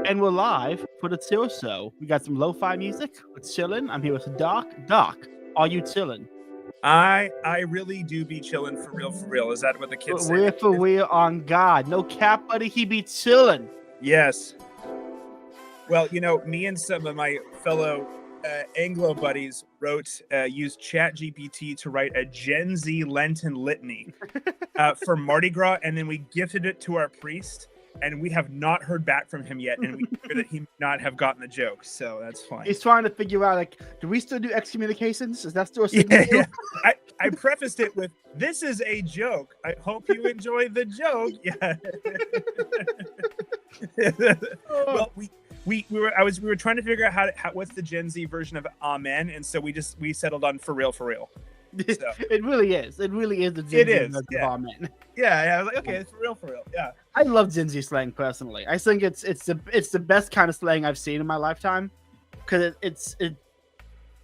And we're live for the Chill Show. We got some lo-fi music. We're chilling. I'm here with Doc. Doc, are you chilling? I really do be chilling for real, for real. Is that what the kids say? We're for real on God. No cap, buddy. He be chilling. Yes. Well, you know, me and some of my fellow Anglo buddies used ChatGPT to write a Gen Z Lenten litany for Mardi Gras, and then we gifted it to our priest. And we have not heard back from him yet, and we figure that he may not have gotten the joke, so that's fine. He's trying to figure out, like, do we still do excommunications? Is that still a yeah. I prefaced it with, "This is a joke. I hope you enjoy the joke." Yeah. Well, we were trying to figure out what's the Gen Z version of Amen, and so we settled on for real, for real. So. It really is. It really is the Gen Z version of Amen. Yeah. I was like, okay, it's for real. Yeah. I love Gen Z slang personally. I think it's the best kind of slang I've seen in my lifetime, because it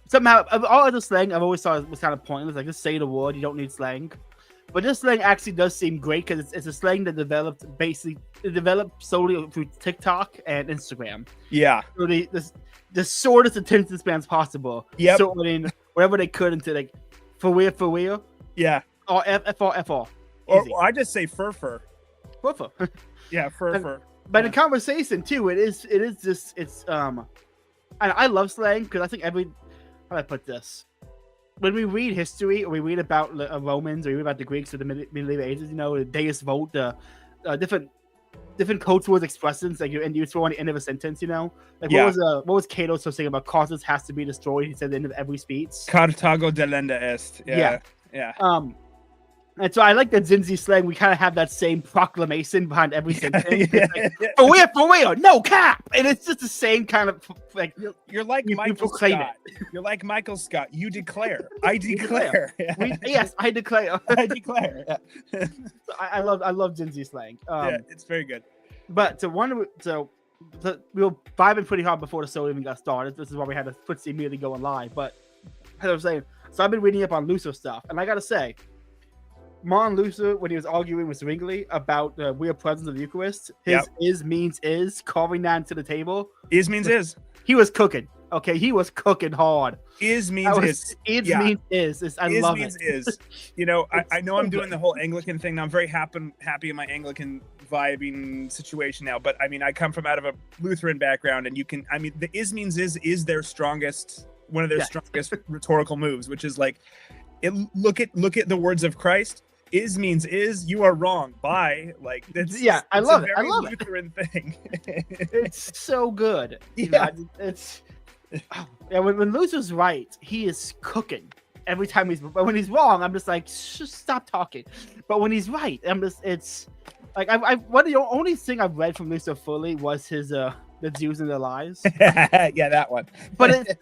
somehow all other slang I've always thought was kind of pointless. Like, just say the word, you don't need slang. But this slang actually does seem great because it's a slang that developed solely through TikTok and Instagram. Yeah. So the shortest attention spans possible. Yeah. So I mean, whatever they could into, like, for real. Yeah. Or FR. Or I just say fur. Fur. Yeah, fur. But in conversation too, it's and I love slang because I think how do I put this? When we read history or we read about the Romans or we read about the Greeks or the medieval ages, you know, the Deus Vult, the different cultural expressions like you use for on the end of a sentence, you know, like what was Cato so saying about Carthage has to be destroyed? He said at the end of every speech. Carthago delenda est. Yeah. And so I like the Gen Z slang. We kind of have that same proclamation behind every sentence. Like, for real, no cap. And it's just the same kind of, like, you're like Michael Scott. You're like Michael Scott. You declare. I declare. Yes, I declare. I declare. Yeah. So I love Gen Z slang. Yeah, it's very good. But we were vibing pretty hard before the show even got started. This is why we had to put immediately going live. But as I was saying, so I've been reading up on Luther stuff, and I gotta say, Martin Luther, when he was arguing with Zwingli about the real presence of the Eucharist, his is means is, carving that to the table. Is means is. He was cooking. Okay, he was cooking hard. Is means is. Means is. I love it. Is means is. You know, I know I'm doing the whole Anglican thing now. I'm very happy in my Anglican vibing situation now. But I mean, I come from out of a Lutheran background, and the is means is their strongest, one of their strongest rhetorical moves, which is like, look at the words of Christ. Is means is, you are wrong. Bye. Like, I love it. I love it. Lutheran thing. It's so good. Yeah. When Luther's right, he is cooking every time but when he's wrong, I'm just like, stop talking. But when he's right, it's like, one of the only thing I've read from Luther fully was his the Jews and their lies. Yeah, that one. But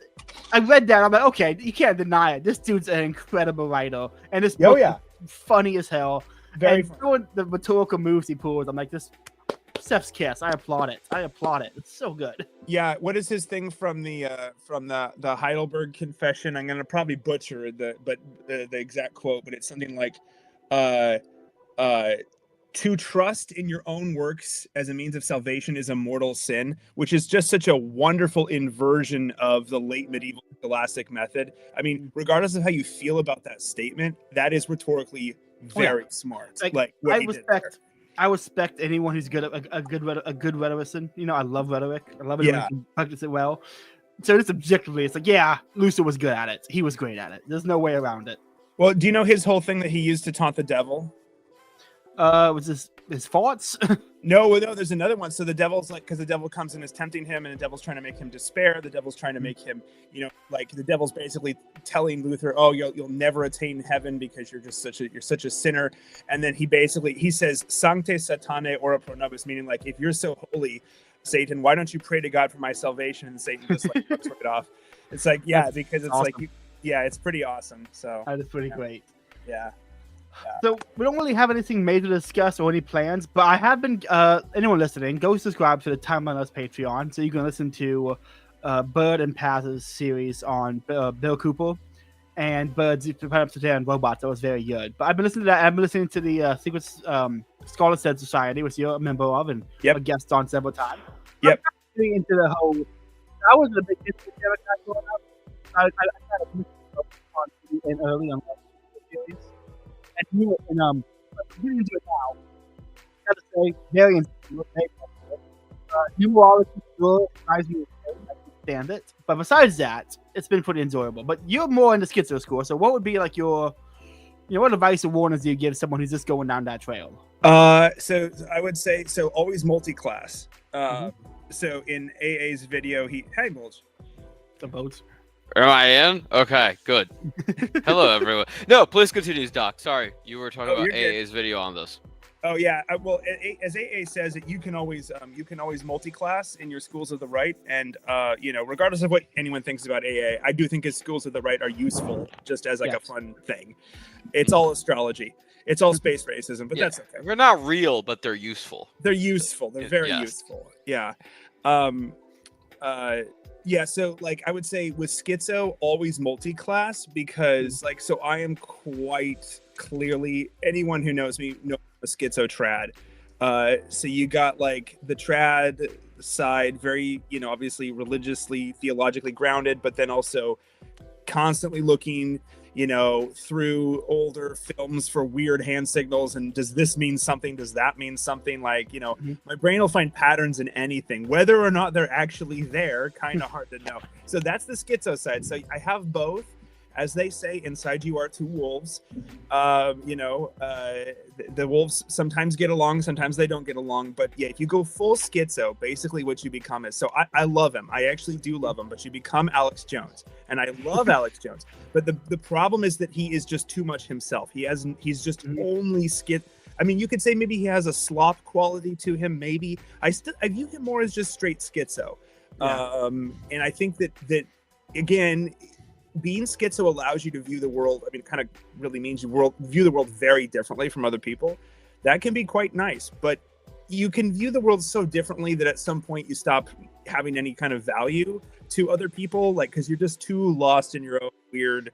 I read that, I'm like, okay, you can't deny it. This dude's an incredible writer, and this book is funny as hell. Very doing the rhetorical moves he pulls, I'm like, this Steph's kiss. I applaud it. It's so good. Yeah, what is his thing from the Heidelberg Confession? I'm gonna probably butcher the exact quote, but it's something like, to trust in your own works as a means of salvation is a mortal sin, which is just such a wonderful inversion of the late medieval scholastic method. I mean, regardless of how you feel about that statement, that is rhetorically very smart. Like I respect anyone who's good at a good rhetorician. You know, I love rhetoric. I love it when you can practice it well. So just objectively, it's like, yeah, Luther was good at it. He was great at it. There's no way around it. Well, do you know his whole thing that he used to taunt the devil? Was his thoughts? No, there's another one. So the devil's like, because the devil comes and is tempting him, and the devil's trying to make him despair. The devil's trying to make him, you know, like, the devil's basically telling Luther, oh, you'll never attain heaven because you're such a sinner. And then he says, Sancte Satane ora pro nobis, meaning, like, if you're so holy, Satan, why don't you pray to God for my salvation? And Satan just like cuts right off. It's like, because it's awesome. Like, it's pretty awesome. So that is pretty great. Yeah. So we don't really have anything major to discuss or any plans, but I have been, anyone listening, go subscribe to the Time on Us Patreon so you can listen to Bird and Paz's series on Bill Cooper and Bird's Up to Date on Robots. That was very good. But I've been listening to that. I've been listening to the Secret Scholar Said Society, which you're a member of and a guest on several times. Yep. getting into the whole. I was a big history Democrat growing up. I had a mix of on TV and early on series, and you and getting into it now. I gotta say, very interesting. Numerology still drives me insane. I can stand it, but besides that, it's been pretty enjoyable. But you're more in the schizo school, so what would be like your, what advice or warnings do you give someone who's just going down that trail? So I would say always multi-class. So in AA's video, hey Bulge. The boats. Am I in? Okay, good. Hello, everyone. No, please continue, Doc. Sorry, you were talking about AA's video on this. Oh yeah, well, as AA says, you can always multi-class in your schools of the right, and regardless of what anyone thinks about AA, I do think his schools of the right are useful, just as like a fun thing. It's all astrology, it's all space racism, but that's okay. They're not real, but they're useful. They're useful. They're very useful. Yeah. So like I would say with schizo, always multi-class, because like, so I am quite clearly, anyone who knows me knows a schizo trad. So you got like the trad side, very, obviously religiously, theologically grounded, but then also constantly looking, through older films for weird hand signals. And does this mean something? Does that mean something? Like, my brain will find patterns in anything, whether or not they're actually there, kind of hard to know. So that's the schizo side. So I have both. As they say, inside you are two wolves. The wolves sometimes get along, sometimes they don't get along. But yeah, if you go full schizo, basically what you become is, so I love him. I actually do love him, but you become Alex Jones. And I love Alex Jones. But the problem is that he is just too much himself. He's just only schizo. I mean, you could say maybe he has a slop quality to him. Maybe I view him more as just straight schizo. Yeah. And I think that again, being schizo allows you to view the world. I mean, it kind of really means you view the world very differently from other people. That can be quite nice, but you can view the world so differently that at some point you stop having any kind of value to other people, like, because you're just too lost in your own weird,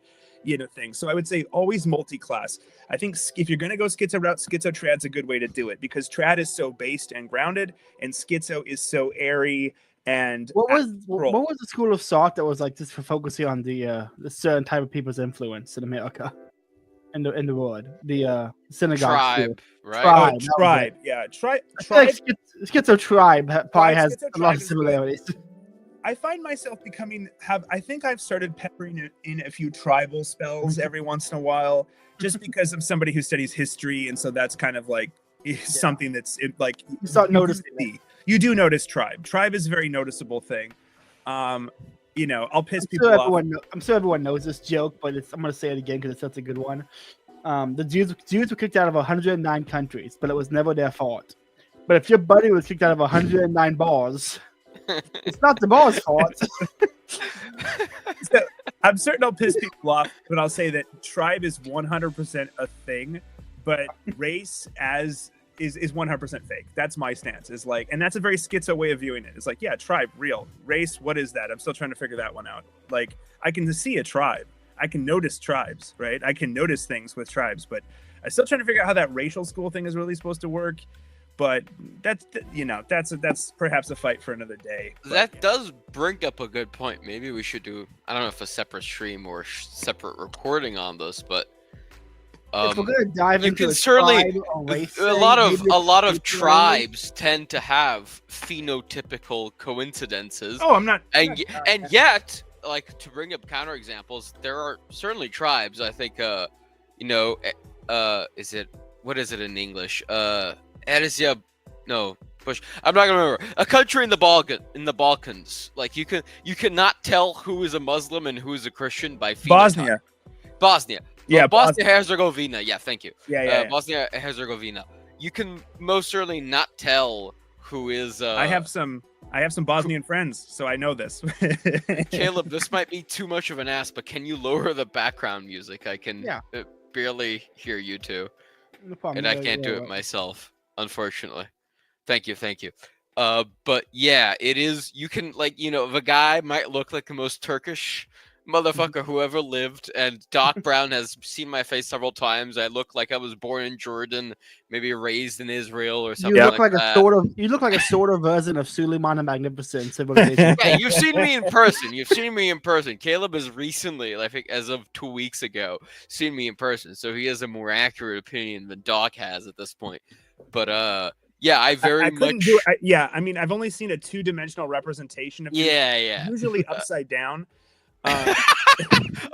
thing. So I would say always multi-class. I think if you're going to go schizo route, schizo trad's a good way to do it, because trad is so based and grounded, and schizo is so airy. And what was the school of thought that was like just for focusing on the certain type of people's influence in America, in the world, the synagogue tribe, school. right? Tribe, yeah, tribe. Schizo tribe probably has a lot of similarities. I find myself I think I've started peppering in a few tribal spells every once in a while, just because I'm somebody who studies history, and so that's kind of like something that's like you start noticing. You do notice tribe. Tribe is a very noticeable thing. I'll piss people off. I'm sure everyone knows this joke, but I'm going to say it again because it's such a good one. The Jews were kicked out of 109 countries, but it was never their fault. But if your buddy was kicked out of 109 bars, it's not the bar's fault. So, I'm certain I'll piss people off, but I'll say that tribe is 100% a thing, but race is 100% fake. That's my stance. Is like, and that's a very schizo way of viewing it. It's like, yeah, tribe, real. Race, what is that? I'm still trying to figure that one out. Like, I can see a tribe. I can notice tribes, right? I can notice things with tribes, but I'm still trying to figure out how that racial school thing is really supposed to work. But that's perhaps a fight for another day. That does bring up a good point. Maybe we should do, I don't know if a separate stream or separate recording on this, but if we're gonna dive into a lot of tribes tend to have phenotypical coincidences. Oh, I'm not. And yet, like, to bring up counterexamples, there are certainly tribes. I think, what is it in English? Bush. I'm not gonna remember. A country in the Balkans. Like, you cannot tell who is a Muslim and who is a Christian by phenotype. Bosnia. Yeah, Bosnia-Herzegovina. Yeah, thank you. Yeah. Bosnia-Herzegovina. You can most certainly not tell who is. I have some Bosnian friends, so I know this. Caleb, this might be too much of an ask, but can you lower the background music? I can barely hear you two, and I can't do it myself, unfortunately. Thank you. But yeah, it is. You can, like, the guy might look like the most Turkish motherfucker who ever lived, and Doc Brown has seen my face several times. I look like I was born in Jordan, maybe raised in Israel or You something look like like a that. sort of you look like a sort of version of Suleiman the Magnificent civilization. Yeah, you've seen me in person. You've seen me in person. Caleb has recently, I think as of 2 weeks ago, seen me in person, so he has a more accurate opinion than Doc has at this point. But yeah, I very I much couldn't do it. Yeah, I mean, I've only seen a 2-dimensional representation of you, yeah. usually upside down.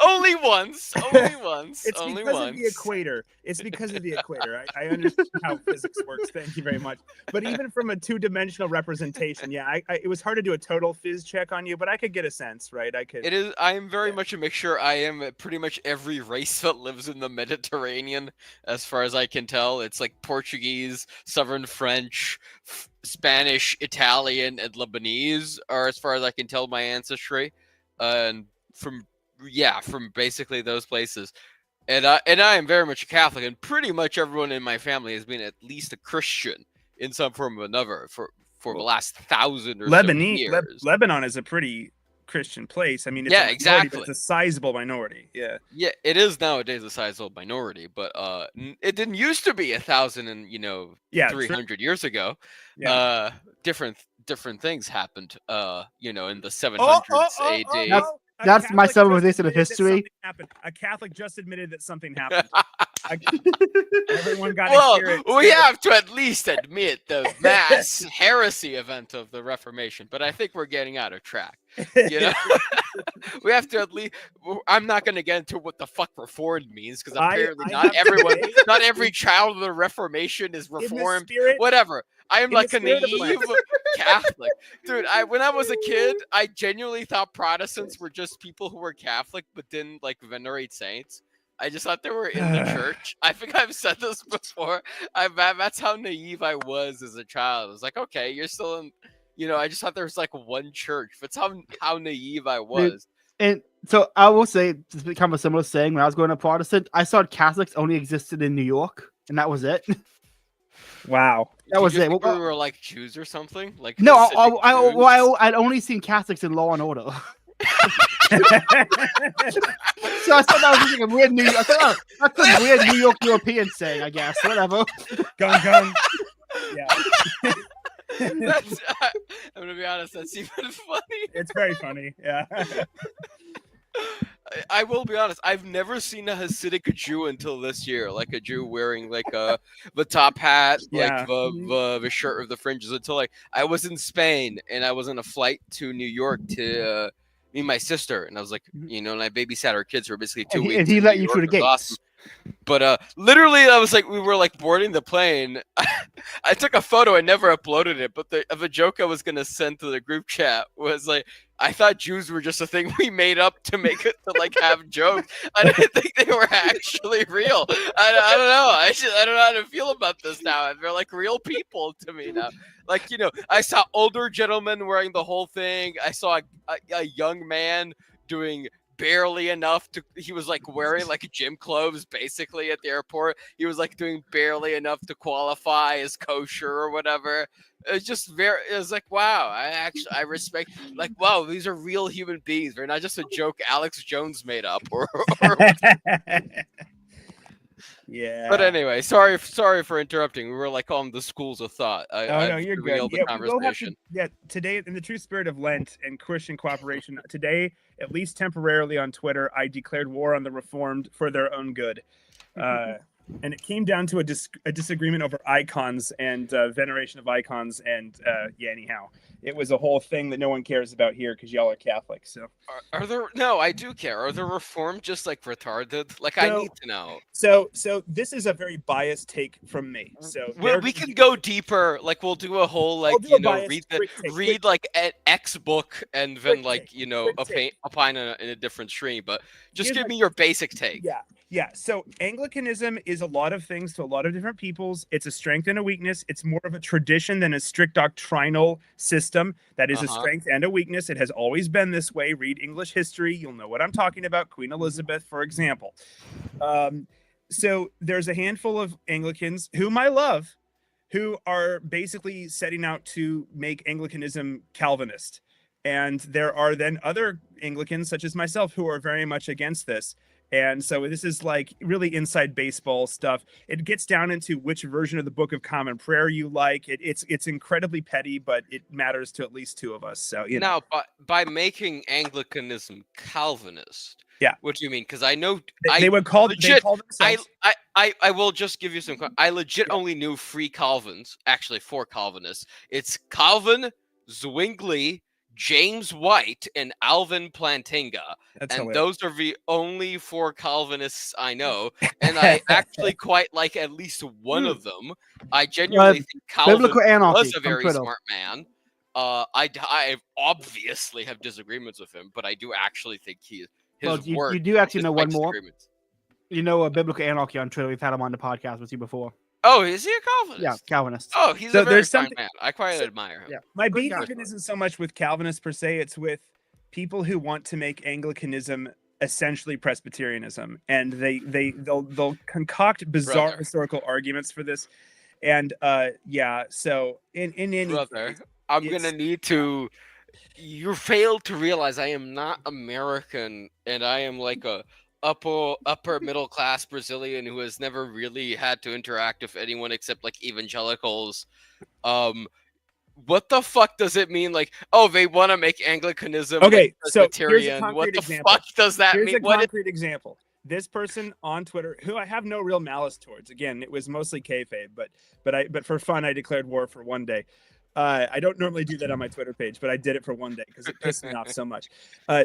Only once. Only once. It's only because once. of the equator. It's because of the equator. I understand how physics works. Thank you very much. But even from a 2-dimensional representation, yeah, it was hard to do a total phys check on you, but I could get a sense, right? I could. It is. I am very much a mixture. I am pretty much every race that lives in the Mediterranean, as far as I can tell. It's like Portuguese, Southern French, Spanish, Italian, and Lebanese are, as far as I can tell, my ancestry, and from basically those places. And I am very much a Catholic, and pretty much everyone in my family has been at least a Christian in some form or another for the last 1,000 or so years. Lebanon is a pretty Christian place. I mean, it's Yeah, a minority, exactly. but it's a sizable minority. Yeah. Yeah, it is nowadays a sizable minority, but it didn't used to be 1,000 and 300 years ago. Yeah. Different things happened. In the 700s AD. That's my summarization of history. A Catholic just admitted that something happened. Everyone got Well, to hear it. we have to at least admit the mass heresy event of the Reformation, but I think we're getting out of track. We have to at least. I'm not going to get into what the fuck reformed means, because apparently not every child of the Reformation is reformed. Whatever. I am like a naive Catholic. Dude, when I was a kid, I genuinely thought Protestants were just people who were Catholic but didn't like venerate saints. I just thought they were in the church. I think I've said this before. That's how naive I was as a child. I was like, okay, you're still in, I just thought there was like one church. That's how naive I was. And so I will say, it's kind of a similar saying. When I was going to Protestant, I thought Catholics only existed in New York, and that was it. Wow. That was it. We were like Jews or something? Like no, I'd only seen Catholics in Law and Order. So I thought that was like a weird that's a weird New York European saying, I guess. Whatever. Gun. Yeah. I'm gonna be honest, that's even funny. It's very funny. Yeah. I will be honest, I've never seen a Hasidic Jew until this year, like a Jew wearing like the top hat, like the shirt with the fringes, until like I was in Spain and I was on a flight to New York to meet my sister, and I was like, and I babysat our kids for basically 2 weeks. And he let you through the gates. Awesome. But literally, I was like, we were like boarding the plane. I took a photo. I never uploaded it, but the joke I was gonna send to the group chat was like, I thought Jews were just a thing we made up to make it to like have jokes. I didn't think they were actually real. I don't know. I don't know how to feel about this now. They're like real people to me now. Like, I saw older gentlemen wearing the whole thing. I saw a young man doing barely enough he was like wearing like gym clothes basically at the airport. He was like doing barely enough to qualify as kosher or whatever. It was like, wow, I respect, like, wow, these are real human beings. They're not just a joke Alex Jones made up or Yeah. But anyway, sorry for interrupting. We were like on the schools of thought. No, you're good. The conversation. Today, in the true spirit of Lent and Christian cooperation, today, at least temporarily on Twitter, I declared war on the Reformed for their own good. And it came down to a disagreement over icons and veneration of icons. And anyhow, it was a whole thing that no one cares about here because y'all are Catholic. So are there? No, I do care. Are the Reformed just like retarded? Like, I need to know. So this is a very biased take from me. So we can go deeper. Like, we'll do a whole read like an X book and then opine in a different stream. But just give me your basic take. Yeah. So Anglicanism is a lot of things to a lot of different peoples. It's a strength and a weakness. It's more of a tradition than a strict doctrinal system. That is a strength and a weakness. It has always been this way. Read English history. You'll know what I'm talking about. Queen Elizabeth, for example. So there's a handful of Anglicans whom I love, who are basically setting out to make Anglicanism Calvinist. And there are then other Anglicans, such as myself, who are very much against this. And so this is like really inside baseball stuff. It gets down into which version of the Book of Common Prayer you like. It's incredibly petty, but it matters to at least two of us. So you know. Now, by making Anglicanism Calvinist, Yeah. what do you mean? Because I know They would call legit. they call themselves. I will just give you some. I legit only knew 3 Calvins, actually 4 Calvinists. It's Calvin, Zwingli, James White, and Alvin Plantinga. That's And hilarious. those are the only 4 Calvinists I know. And I actually quite like at least one of them. I genuinely think Calvin Biblical Anarchy was a on very Twitter. smart man. I obviously have disagreements with him, but I do actually think his Well, work. you do actually is know my one more. disagreements. You know, Biblical Anarchy on Twitter. We've had him on the podcast with you before. Oh, is he a Calvinist? Yeah, Calvinist. Oh, he's So a very there's fine something- man. I quite so- admire him. yeah. My Great beef guy. even isn't so much with Calvinists per se; it's with people who want to make Anglicanism essentially Presbyterianism, and they'll concoct bizarre Brother. historical arguments for this. And yeah, so in any Brother, case, I'm it's- gonna need to. You failed to realize I am not American, and I am like a upper middle class Brazilian who has never really had to interact with anyone except like evangelicals. What the fuck does it mean? Like, oh, they want to make Anglicanism Okay, like, so here's a Presbyterian. What concrete the example. fuck does that here's mean? a What is concrete example. This person on Twitter, who I have no real malice towards, again, it was mostly kayfabe, but for fun, I declared war for one day. I don't normally do that on my Twitter page, but I did it for one day because it pissed me off so much.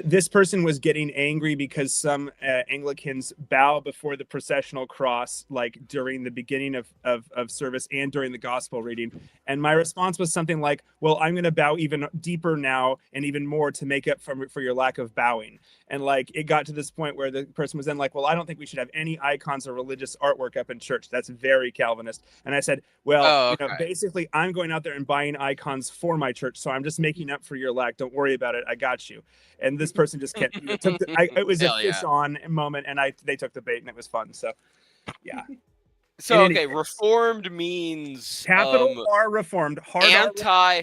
This person was getting angry because some Anglicans bow before the processional cross, like during the beginning of service and during the gospel reading. And my response was something like, well, I'm going to bow even deeper now and even more to make up for your lack of bowing. And like, it got to this point where the person was then like, well, I don't think we should have any icons or religious artwork up in church. That's very Calvinist. And I said, well, okay. basically I'm going out there and buying icons for my church. So I'm just making up for your lack. Don't worry about it. I got you. And this person just kept, it was a Hell yeah. fish on moment, and they took the bait and it was fun. So yeah. so? in any Okay, case. reformed means Capital R reformed, hard R anti.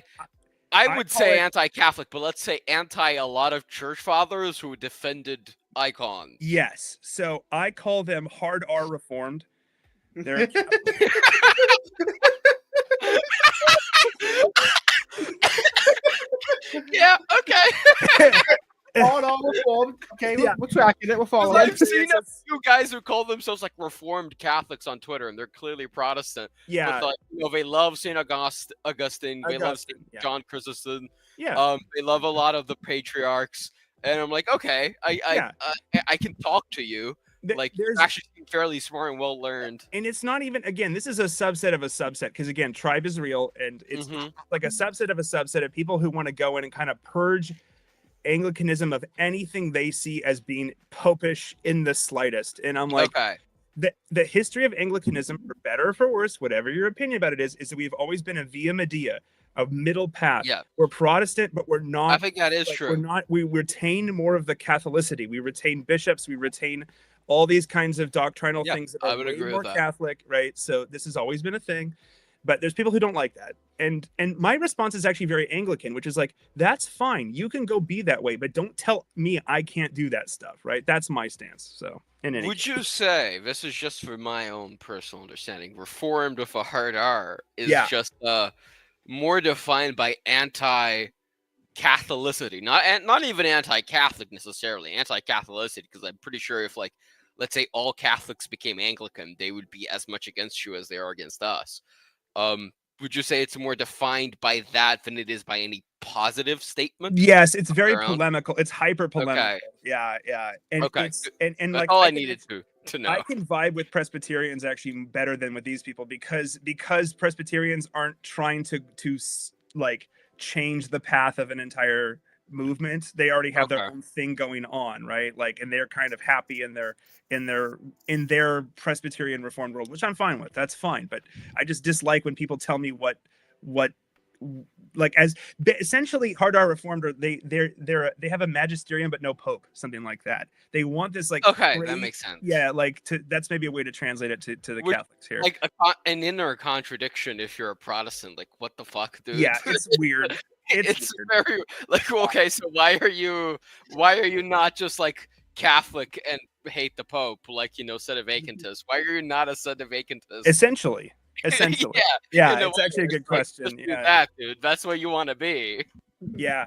I would call say it- anti-Catholic, but let's say anti a lot of church fathers who defended icons. Yes. So I call them hard R reformed. They're Yeah. Okay. All reformed. Okay, Yeah. we're tracking it. We're following. I've seen a few guys who call themselves like Reformed Catholics on Twitter, and they're clearly Protestant. yeah. But, like, they love Saint Augustine. They love Saint yeah. John Chrysostom. Yeah. They love a lot of the patriarchs, and I'm like, okay, I can talk to you. Like, you There's actually seem fairly smart and well learned. and it's not even, again, this is a subset of a subset, because again, tribe is real, and it's Mhm. like a subset of a subset of people who want to go in and kind of purge Anglicanism of anything they see as being popish in the slightest. And I'm like, Okay. the history of Anglicanism, for better or for worse, whatever your opinion about it is that we've always been a via media, a middle path. Yeah. We're Protestant, but we're not. I think that is like, true. We're not. We retain more of the Catholicity. We retain bishops. We retain all these kinds of doctrinal Yeah, things that I are would way agree with more that. Catholic, right? So this has always been a thing. But there's people who don't like that. And my response is actually very Anglican, which is like, that's fine. You can go be that way, but don't tell me I can't do that stuff, right? That's my stance. So in any Would you say, this is just for my own personal understanding, Reformed with a hard R is Yeah. just more defined by anti-Catholicity, not even anti-Catholic necessarily, anti-Catholicity, because I'm pretty sure if, like, let's say all Catholics became Anglican, they would be as much against you as they are against us. Would you say it's more defined by that than it is by any positive statement? Yes, it's very around? polemical. It's hyper polemical. Okay. Yeah, yeah. And Okay. it's and That's like all I can- needed to know. I can vibe with Presbyterians actually better than with these people because Presbyterians aren't trying to like change the path of an entire movement. They already have their Okay. own thing going on, right? Like, and they're kind of happy in their Presbyterian Reformed world, which I'm fine with. That's fine. But I just dislike when people tell me what like as essentially hard R Reformed, or they have a magisterium but no pope, something like that. They want this like Okay, that great- makes sense. yeah, like that's maybe a way to translate it to the Would- Catholics here. Like an inner contradiction if you're a Protestant. Like, what the fuck, dude? Yeah, it's weird. It's weird. very like okay. So why are you not just like Catholic and hate the Pope like Sedevacantist? Why are you not a Sedevacantist? Essentially. Yeah, Yeah, in a it's way, actually a it's good like, question. just do Yeah. that, dude. That's what you want to be. Yeah.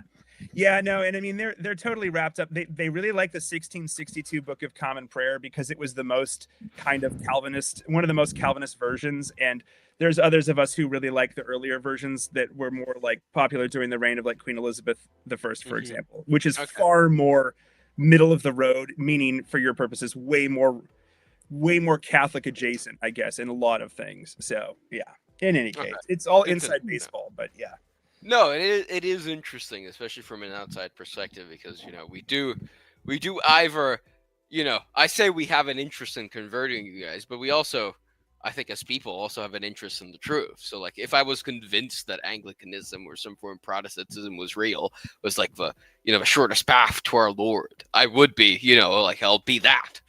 Yeah, no, and I mean they're totally wrapped up. They really like the 1662 Book of Common Prayer because it was the most kind of Calvinist, one of the most Calvinist versions. And there's others of us who really like the earlier versions that were more like popular during the reign of like Queen Elizabeth I, for example, which is Okay. far more middle of the road, meaning for your purposes, way more Catholic adjacent, I guess, in a lot of things. So yeah. In any case, it's all Good to inside know. baseball, but yeah. No, it is interesting, especially from an outside perspective, because we do either I say we have an interest in converting you guys, but we also, I think, as people, also have an interest in the truth. So like, if I was convinced that Anglicanism or some form of Protestantism was real, was like the shortest path to our Lord, I would be like, I'll be that.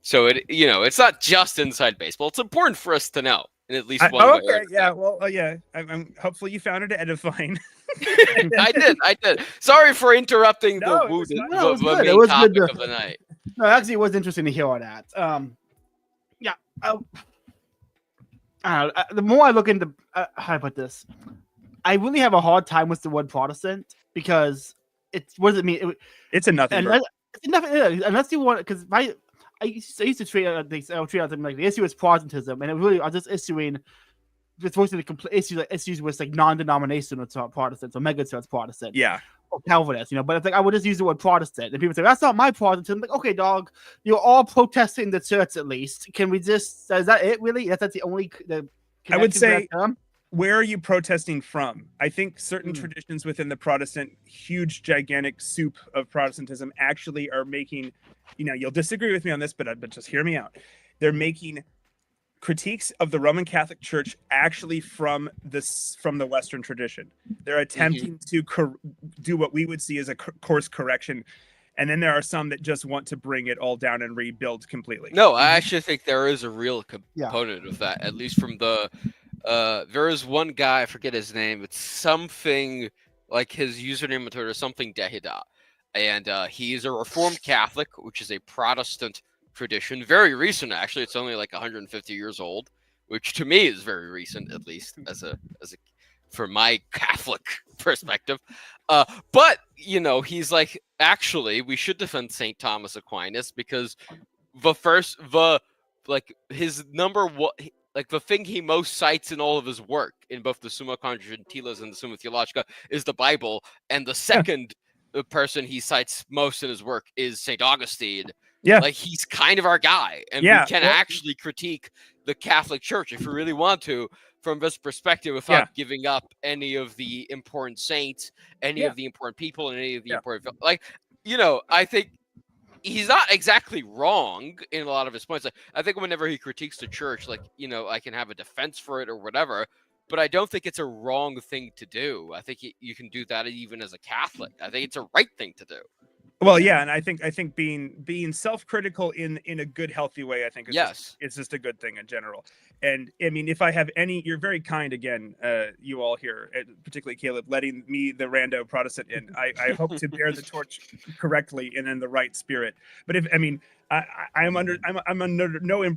So it's not just inside baseball. It's important for us to know in at least one way. Okay, yeah. Well, yeah. I'm hopefully you found it edifying. I did. Sorry for interrupting No, the it was fine. No, it was the good. It main was topic good of the night. No, actually, it was interesting to hear all that. Yeah. The more I look into how I put this, I really have a hard time with the word Protestant because what does it mean? It's a nothing. It's nothing unless you want, because I used to treat something like the issue is Protestantism, and it really I was just issuing. It's mostly the issues with like non-denominational Protestants or megachurch Protestants. Yeah. Or Calvinists, but it's like I would just use the word Protestant, and people say that's not my Protestant. I'm like, okay, dog, you're all protesting the church at least. Can we just? Is that it? Really? That's the only. I would say. Where are you protesting from? I think certain traditions within the Protestant, huge, gigantic soup of Protestantism, actually are making. You'll disagree with me on this, but just hear me out. They're making critiques of the Roman Catholic Church actually from the Western tradition. They're attempting to do what we would see as a course correction, and then there are some that just want to bring it all down and rebuild completely. No, I actually think there is a real component of that, at least from the. There is one guy, I forget his name. It's something like his username on Twitter, something Dehida, and he is a Reformed Catholic, which is a Protestant tradition, very recent actually. It's only like 150 years old, which to me is very recent, at least as a for my Catholic perspective. But he's like, actually, we should defend St. Thomas Aquinas because his number one, like the thing he most cites in all of his work, in both the Summa Contra Gentiles and the Summa Theologica, is the Bible, and the second person he cites most in his work is St. Augustine. Yeah, like he's kind of our guy, and we can actually critique the Catholic Church if we really want to from this perspective without giving up any of the important saints, any of the important people, and any of the important I think he's not exactly wrong in a lot of his points. Like, I think whenever he critiques the church, I can have a defense for it or whatever, but I don't think it's a wrong thing to do. I think you can do that even as a Catholic. I think it's a right thing to do. Well, yeah, and I think being self-critical in a good, healthy way, I think it's just a good thing in general. And I mean, if I have any, you're very kind again, you all here, particularly Caleb, letting me, the rando Protestant, in. I hope to bear the torch correctly and in the right spirit. But I'm under no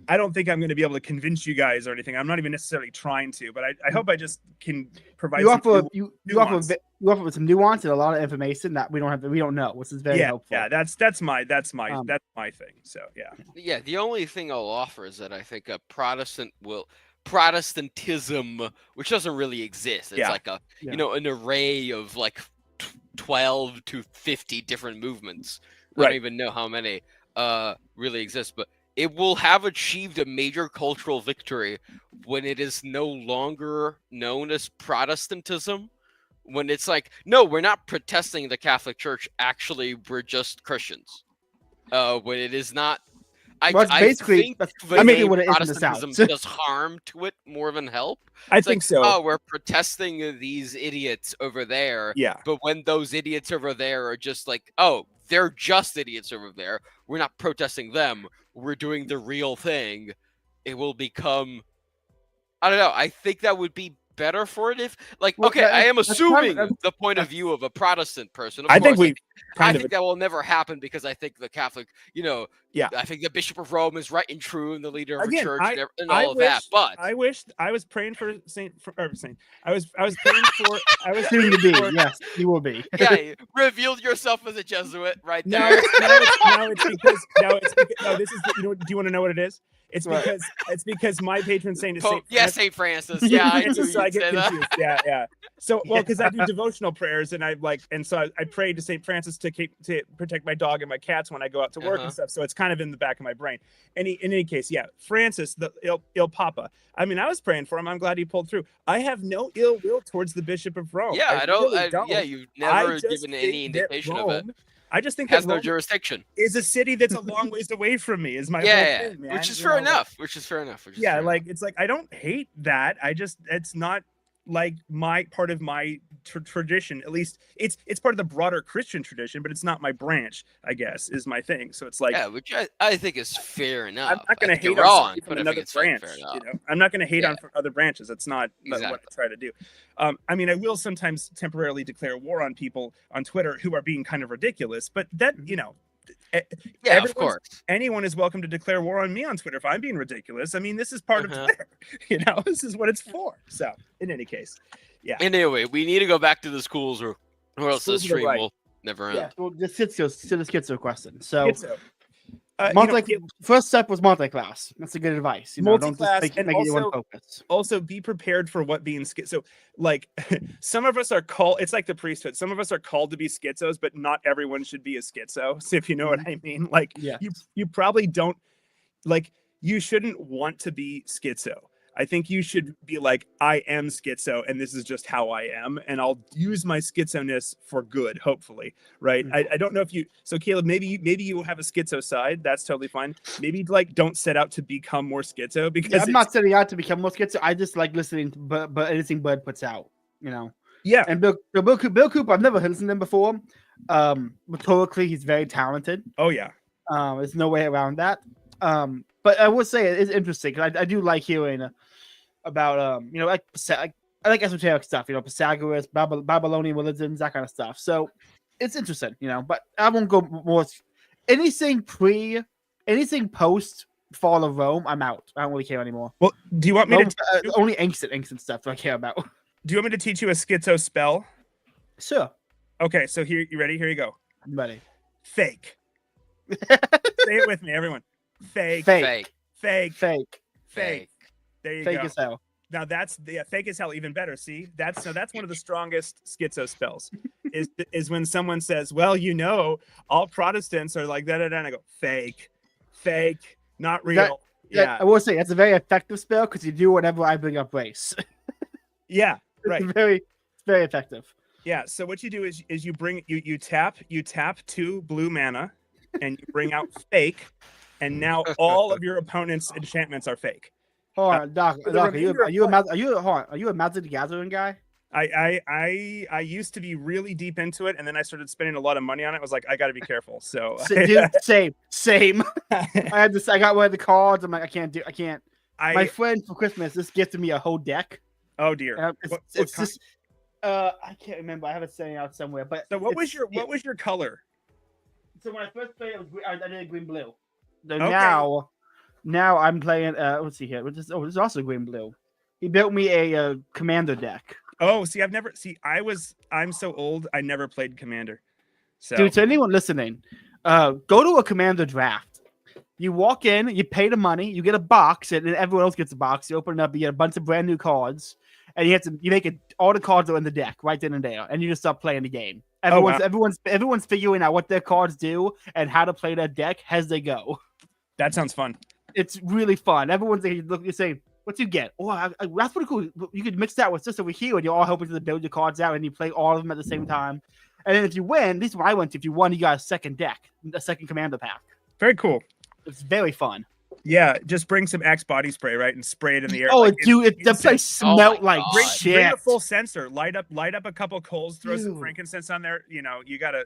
I don't think I'm going to be able to convince you guys or anything. I'm not even necessarily trying to, but I hope I just can provide. You offer some nuance and a lot of information that we don't know, which is very helpful. Yeah, that's my thing. So yeah. The only thing I'll offer is that I think a Protestantism, which doesn't really exist. It's like an array of like 12 to 50 different movements. I don't even know how many really exist, but it will have achieved a major cultural victory when it is no longer known as Protestantism. When it's like, no, we're not protesting the Catholic Church. Actually, we're just Christians. When it is not, I think what Protestantism does harm to it more than help. I think so. Oh, we're protesting these idiots over there. Yeah. But when those idiots over there are just like, oh, they're just idiots over there, we're not protesting them. We're doing the real thing. It will become, I don't know. I think that would be better for it if, like, Well, okay, I am that's assuming kind of- the point of view of a Protestant person. Of I think course, we I think that will never happen because I think the Catholic, Yeah. I think the Bishop of Rome is right and true and the leader of a Again, church and I all of that. But I was praying for Saint. I was praying for. I was Soon to be, for- yes, you will be. yeah, you revealed yourself as a Jesuit right Now there. it's because no. This is do you want to know what it is? It's What? because my patron saint is Pope, Saint St. Francis. Yeah, I knew Francis, so I you'd get say that. confused. Yeah. So because I do devotional prayers and I pray to Saint Francis to protect my dog and my cats when I go out to work and stuff. So it's kind of in the back of my brain. In any case, yeah, Francis, the Il Papa. I mean, I was praying for him. I'm glad he pulled through. I have no ill will towards the Bishop of Rome. Yeah, I don't. Really Yeah, you've I never just given any think that indication of it. Rome- I just think Has that no Rome jurisdiction. is a city that's a long ways away from me. Is my whole Yeah, thing, man. which is You fair know, like- enough. Which is fair enough. yeah, like it's like I don't hate that. It's not like my part of my tradition. At least it's part of the broader Christian tradition, but it's not my branch. I guess is my thing. So it's like yeah, which I think is fair enough. I'm not going I to think hate you're on wrong, somebody from but I think another it's branch. fair You enough. know, I'm not going to hate Yeah. on other branches. That's not what I try to do. I mean, I will sometimes temporarily declare war on people on Twitter who are being kind of ridiculous, but that Yeah, of course. anyone is welcome to declare war on me on Twitter if I'm being ridiculous. I mean, this is part of Twitter. This is what it's for. So, in any case, yeah. Anyway, we need to go back to the schools, or else Schools the are stream right. will never end. Yeah, well, the schizo question. So, first step was multi-class. That's a good advice. Don't just Multi-class, make and it one also- focus. Also, be prepared for what being schizo. Like, some of us are called. It's like the priesthood. Some of us are called to be schizos, but not everyone should be a schizo. So, if you know what I mean, like, Yeah. you probably don't. Like, you shouldn't want to be schizo. I think you should be like, I am schizo, and this is just how I am, and I'll use my schizoness for good, hopefully, right? I don't know if you. So, Caleb, maybe you have a schizo side. That's totally fine. Maybe don't set out to become more schizo because Yeah, I'm not setting out to become more schizo. I just like listening to but anything Bud puts out. Yeah, And Bill Cooper, I've never listened to him before. Rhetorically, he's very talented. oh yeah, There's no way around that. But I will say it is interesting because I do like hearing about I like esoteric stuff. Pythagoras, Babylonian religions, that kind of stuff. So it's interesting. But I won't go more. Anything post fall of Rome, I'm out. I don't really care anymore. Well, do you want me to Only ancient stuff I care about. do you want me to teach you a schizo spell? Sure. Okay, so here, you ready? Here you go. I'm ready. Fake. Say it with me, everyone. Fake. Fake. Fake. Fake. Fake. There you Fake go. as hell. Now that's fake as hell, even better. See, that's one of the strongest schizo spells. is when someone says, "Well, all Protestants are like that," and I go, "Fake, not real." Yeah, I will say that's a very effective spell because you do whenever I bring up race. Yeah, right. It's very effective. Yeah. So what you do is you tap 2 blue mana, and you bring out fake, and now all of your opponent's enchantments are fake. Hold on, Doc. the Doc, remainder are you a Magic the Gathering guy? I used to be really deep into it, and then I started spending a lot of money on it. I was like, I got to be careful. So, Dude, same. I got one of the cards. I'm like, I can't. My friend for Christmas just gifted me a whole deck. Oh dear. It's just. I can't remember. I have it sitting out somewhere. But So what was your color? So when I first played, I did green blue. So Okay. now I'm playing. Let's see here. This is also green blue. He built me a commander deck. Oh, see, I'm so old. I never played Commander. So Dude, to anyone listening, go to a commander draft. You walk in, you pay the money, you get a box, and then everyone else gets a box. You open it up, you get a bunch of brand new cards, and you make it. All the cards are in the deck right then and there, and you just start playing the game. Everyone's figuring out what their cards do and how to play that deck as they go. that sounds fun. It's really fun. Everyone's you're saying, "What you get?" Oh, that's pretty cool. You could mix that with this over here, and you're all helping to build your cards out, and you play all of them at the same time. And then if you win, this is what I went to. If you won, you got a second deck, a second commander pack. Very cool. It's very fun. Yeah, just bring some Axe body spray, right, and spray it in the air. Oh, like, the place smelled like God. Bring shit. a full censer. Light up a couple coals. Throw some Dude. frankincense on there. You gotta.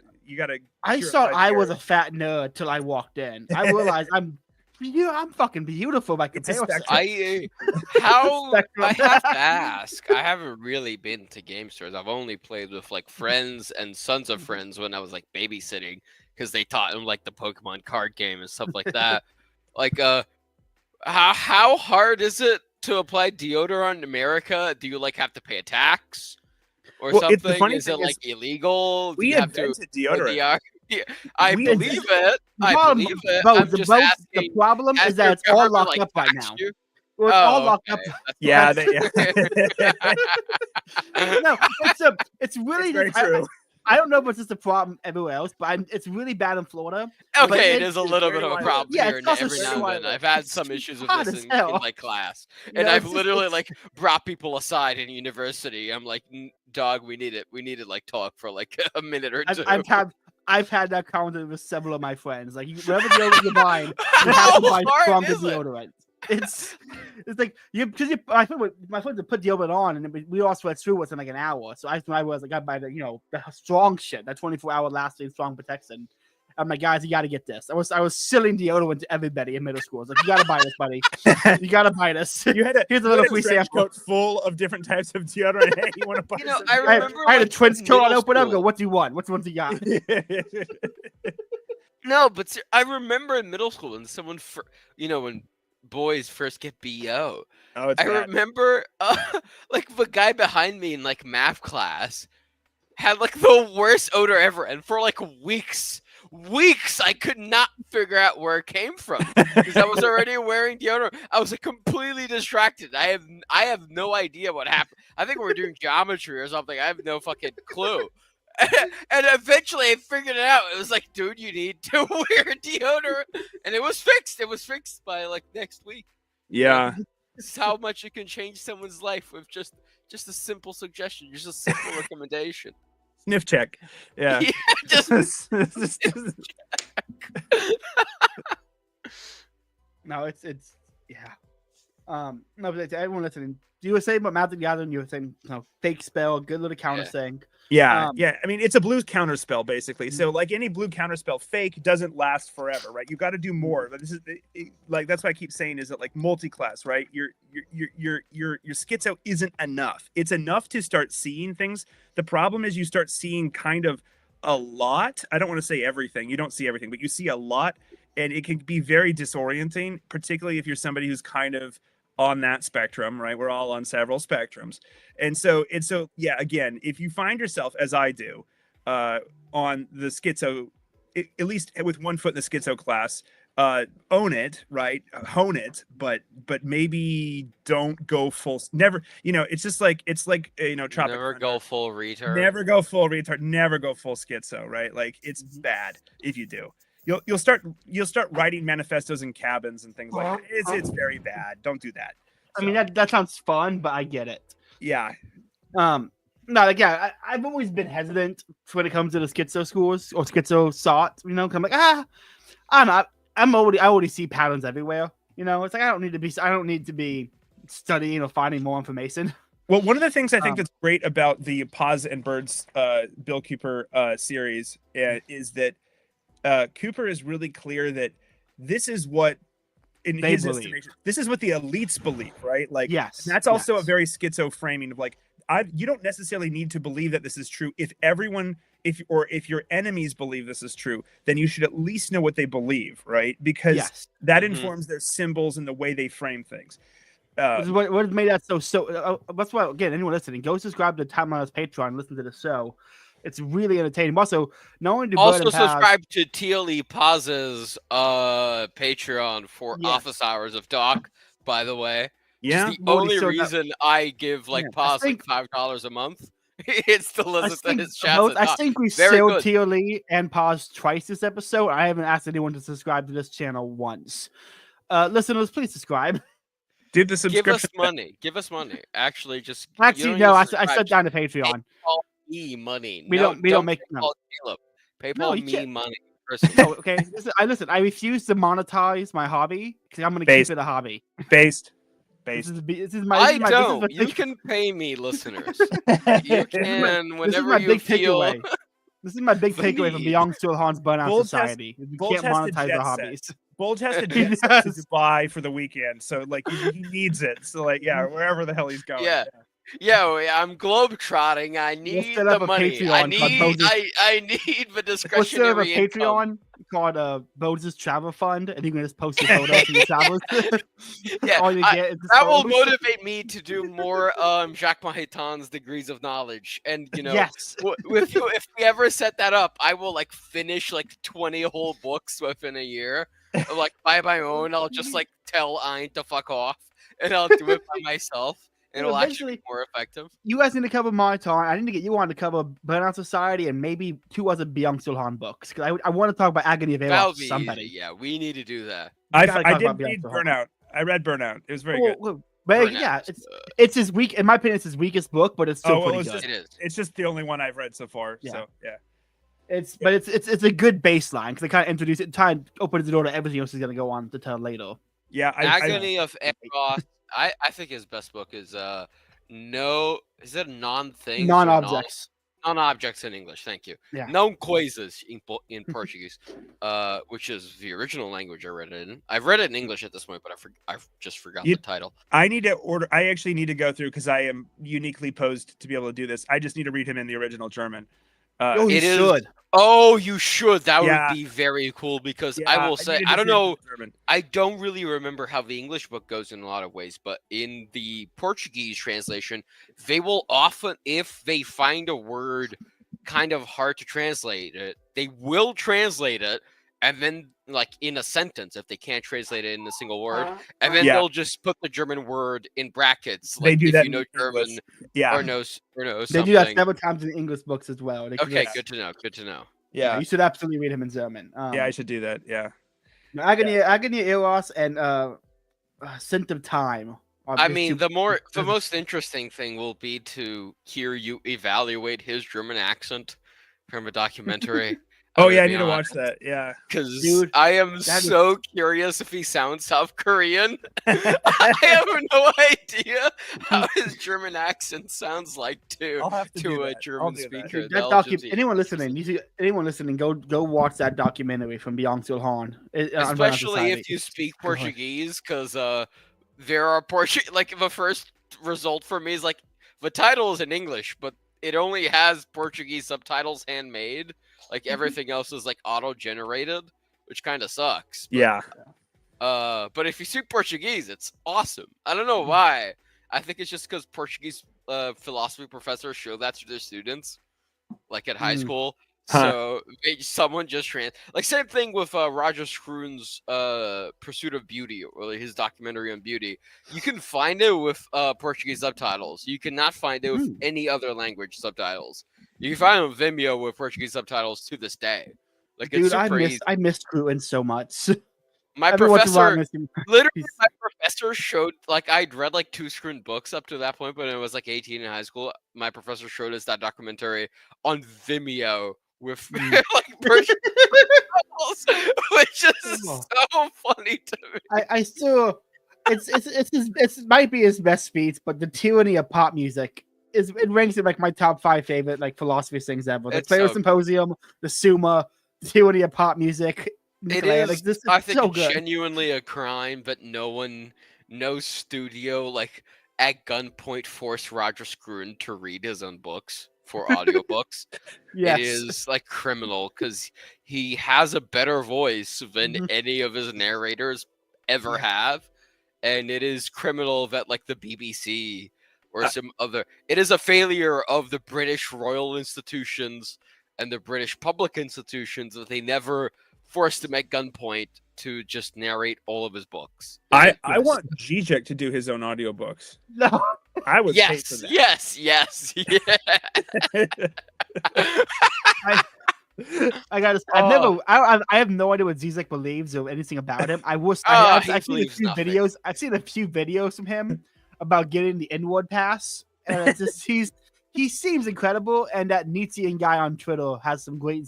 I purify thought I the was air. a fat nerd till I walked in. I realized I'm I'm fucking beautiful by It's a comparison. spectrum. I have to ask. I haven't really been to game stores. I've only played with like friends and sons of friends when I was like babysitting because they taught them like the Pokemon card game and stuff like that. Like, how hard is it to apply deodorant in America? Do you like have to pay a tax or Well, the something? funny Is it thing is like illegal? Do We you have to? invented deodorant. Yeah, I We believe it. I believe it. I'm just the asking. problem has is that your it's all government, locked like, up right taxed now. you? Well, it's all Oh, locked okay. up. Yeah, No, it's really it's very just, true. I don't know if it's just a problem everywhere else, but it's really bad in Florida. But Okay, it it's is a little very bit of a wild. problem Yeah, here it's also every very now and wild. then. I've had It's some issues with hot this as in hell. my class, You and know, I've it's just- literally it's- like brought people aside in university. I'm like, dog, we need it. We need to like talk for like a minute or two. I've had that conversation with several of my friends. Like, wherever deodorant you buy, you have How to buy hard stronger is it? deodorant. It's like my friends would put deodorant on, and we all sweat through within like an hour. So I was like, I buy the the strong shit, that 24-hour lasting strong protection. I'm like, guys, you got to get this. I was selling deodorant to everybody in middle school. I was like, you got to buy this, buddy. You got to buy this. You had Here's a little free trench sample. coat full of different types of deodorant. Hey, you want to buy You know, some I deodorant? remember I had a like, trench in coat. I middle open up. Go, school- what do you want? Which ones you got? No, but I remember in middle school when someone, when boys first get BO. Oh, it's I bad. remember, like the guy behind me in like math class had like the worst odor ever, and for like weeks, I could not figure out where it came from because I was already wearing deodorant. I was like completely distracted. I have no idea what happened. I think we were doing geometry or something. I have no fucking clue. And eventually I figured it out. It was like, dude, you need to wear deodorant, and it was fixed. It was fixed by like next week. Yeah. This is how much you can change someone's life with just a simple suggestion, just a simple recommendation. Sniff check. Yeah. Yeah, just No, it's yeah. No, but to everyone listening, you were saying about Magic the Gathering, you were saying fake spell, good little counter Yeah. thing. Yeah. I mean, it's a blue counter spell basically. So Mm-hmm. like any blue counter spell, fake doesn't last forever, right? You got to do more. But this is like that's what I keep saying is that like multi-class, right? Your schizo isn't enough. It's enough to start seeing things. The problem is you start seeing kind of a lot. I don't want to say everything. You don't see everything, but you see a lot, and it can be very disorienting, particularly if you're somebody who's kind of on that spectrum, right? We're all on several spectrums. And so yeah, again, if you find yourself, as I do, on the schizo, at least with one foot in the schizo class, own it, right? Hone it, but maybe don't go full, never, it's just like, Tropic never Thunder. go full retard. Never go full retard, never go full schizo, right? Like it's bad if you do. You'll start writing manifestos in cabins and things like that. It's very bad. Don't do that. I mean, that sounds fun, but I get it. Yeah. No, like, yeah, I've always been hesitant when it comes to the schizo schools or schizo SOT. I'm like, I'm not. I already see patterns everywhere. It's like I don't need to be studying or finding more information. Well, one of the things I think that's great about the Paws and Birds Bill Cooper series is that Cooper is really clear that this is what, in They his believe. estimation, this is what the elites believe, right? Like, Yes, and that's also yes. a very schizo framing of like, you don't necessarily need to believe that this is true. If your enemies believe this is true, then you should at least know what they believe, right? Because Yes. that Mhm. informs their symbols and the way they frame things. This is what made that so. That's why, again, anyone listening, go subscribe to Time on Us Patreon and listen to the show. It's really entertaining. Also, not only do Also Bird and Paz- subscribe to TLE Paz's Patreon for Yes. office hours of talk, by the way. Yeah. It's the Well, only so that- reason I give like Yeah, I Paz like think- $5 a month. It's to I listen to think, his chats and I talk. think we Very sold good. Tia Lee and Paz twice this episode. I haven't asked anyone to subscribe to this channel once. Listeners, please subscribe. Did the Give subscription? us money. Give us money. Actually, just you Actually, don't no, need I to subscribe. shut down to Patreon. PayPal me money. We No, don't make no. PayPal Caleb. No, PayPal you me can't. money. Personally. No, okay. Listen. I refuse to monetize my hobby because I'm going to keep Based. it a hobby. Based. This Based. is my. I This is my don't. You big- can pay me, listeners. You can this is whenever my you big feel. takeaway. This is my big the takeaway from need. Beyond Still Hans Burnout Bull test- Society. We Bull can't test the monetize jet our set. hobbies. Bulge has to He jet to does. Dubai for the weekend, so like he needs it. So like, yeah, wherever the hell he's going. Yeah. Yeah, I'm globetrotting. I We'll need set the up a money. Patreon called Moses. I need the We'll set up a discretionary income. Patreon called Bones' Travel Fund, and you can just post your photos from your travels. Yeah, All you get is that will photos. motivate me to do more Jacques Mahaitan's Degrees of Knowledge. And Yes. if we ever set that up, I will like finish like 20 whole books within a year. Like by my own, I'll just like tell Ein to fuck off, and I'll do it by myself. And Dude, it'll actually eventually- be more effective. You guys need to cover my time. I need to get you on to cover Burnout Society and maybe 2 other Byung Chul Han books. Because I want to talk about Agony of That'll Eros be to somebody. easy. Yeah, we need to do that. gotta talk I about did read Byung Chul Han. Burnout. I read Burnout. It was very good. But Burnout yeah, is, it's his weak. In my opinion, it's his weakest book, but it's still well, pretty it's good. it is. It's just the only one I've read so far. Yeah. So yeah. It's a good baseline because they kind of introduce it, try and open the door to everything else he's gonna go on to tell later. Yeah. Agony of Eros. I think his best book is is it non-things? Non-objects. Non-objects in English. Thank you. Yeah. Non coisas in Portuguese, which is the original language I read it in. I've read it in English at this point, but I just forgot the title. I need to order. I actually need to go through because I am uniquely posed to be able to do this. I just need to read him in the original German. Oh, you It is- should. Oh, you should. That Yeah. would be very cool because Yeah, I will need say to I just don't read know. it in German. I don't really remember how the English book goes in a lot of ways, but in the Portuguese translation, they will often, if they find a word kind of hard to translate it, they will translate it, and then like in a sentence, if they can't translate it in a single word, and then Yeah. they'll just put the German word in brackets. They Like do if that you know in German English. Yeah. or know They something. do that several times in English books as well. They can Okay, just- good to know. Good to know. Yeah. You should absolutely read him in German. Yeah. I should do that. Yeah. Agony of Eros and Scent of Time. are I his mean, two- the most interesting thing will be to hear you evaluate his German accent from a documentary. Oh yeah, I need to watch that. Yeah. Because Dude, I am that is- so curious if he sounds South Korean. I have no idea how his German accent sounds like I'll have to do to a that. I'll German do that. speaker. Dude, That'll that just be anyone interesting. listening, go watch that documentary from Byung Chul Han. Especially if you speak Portuguese, because there are Portuguese. Like the first result for me is like the title is in English, but it only has Portuguese subtitles handmade. Like everything else is like auto-generated, which kind of sucks. But, Yeah. but if you speak Portuguese, it's awesome. I don't know why. I think it's just because Portuguese philosophy professors show that to their students, like at high school. Huh. So someone just like same thing with Roger Scruton's Pursuit of Beauty, or his documentary on beauty. You can find it with Portuguese subtitles. You cannot find it with any other language subtitles. You can find it on Vimeo with Portuguese subtitles to this day. Like it's Dude, super easy. I miss Scruton so much. My Every once in a while, I professor, miss him. literally, He's- my professor showed like I'd read like 2 Scruton books up to that point, but I was like 18 in high school. My professor showed us that documentary on Vimeo with like Portuguese subtitles, which is Oh. so funny to me. I still, it might be his best speech, but the tyranny of pop music it ranks in like my top 5 favorite like philosophy things ever. The It's Plato so- Symposium, the Summa, the tyranny of pop music. It Nicolai, is, like this is I think, so good. genuinely a crime that no studio, like at gunpoint, forced Roger Scruton to read his own books for audiobooks. Yes. It is like criminal because he has a better voice than Mhm. any of his narrators ever have, and it is criminal that like the BBC or some other. It is a failure of the British royal institutions and the British public institutions that they never forced him at gunpoint to just narrate all of his books. I Yes. want Zizek to do his own audiobooks. No. I would pay for Yes, that. yes, yeah. I gotta. I have no idea what Zizek believes or anything about him. I've he seen a believes few nothing. videos. I've seen a few videos from him about getting the inward pass, and it's just he seems incredible. And that Nietzschean guy on Twitter has some great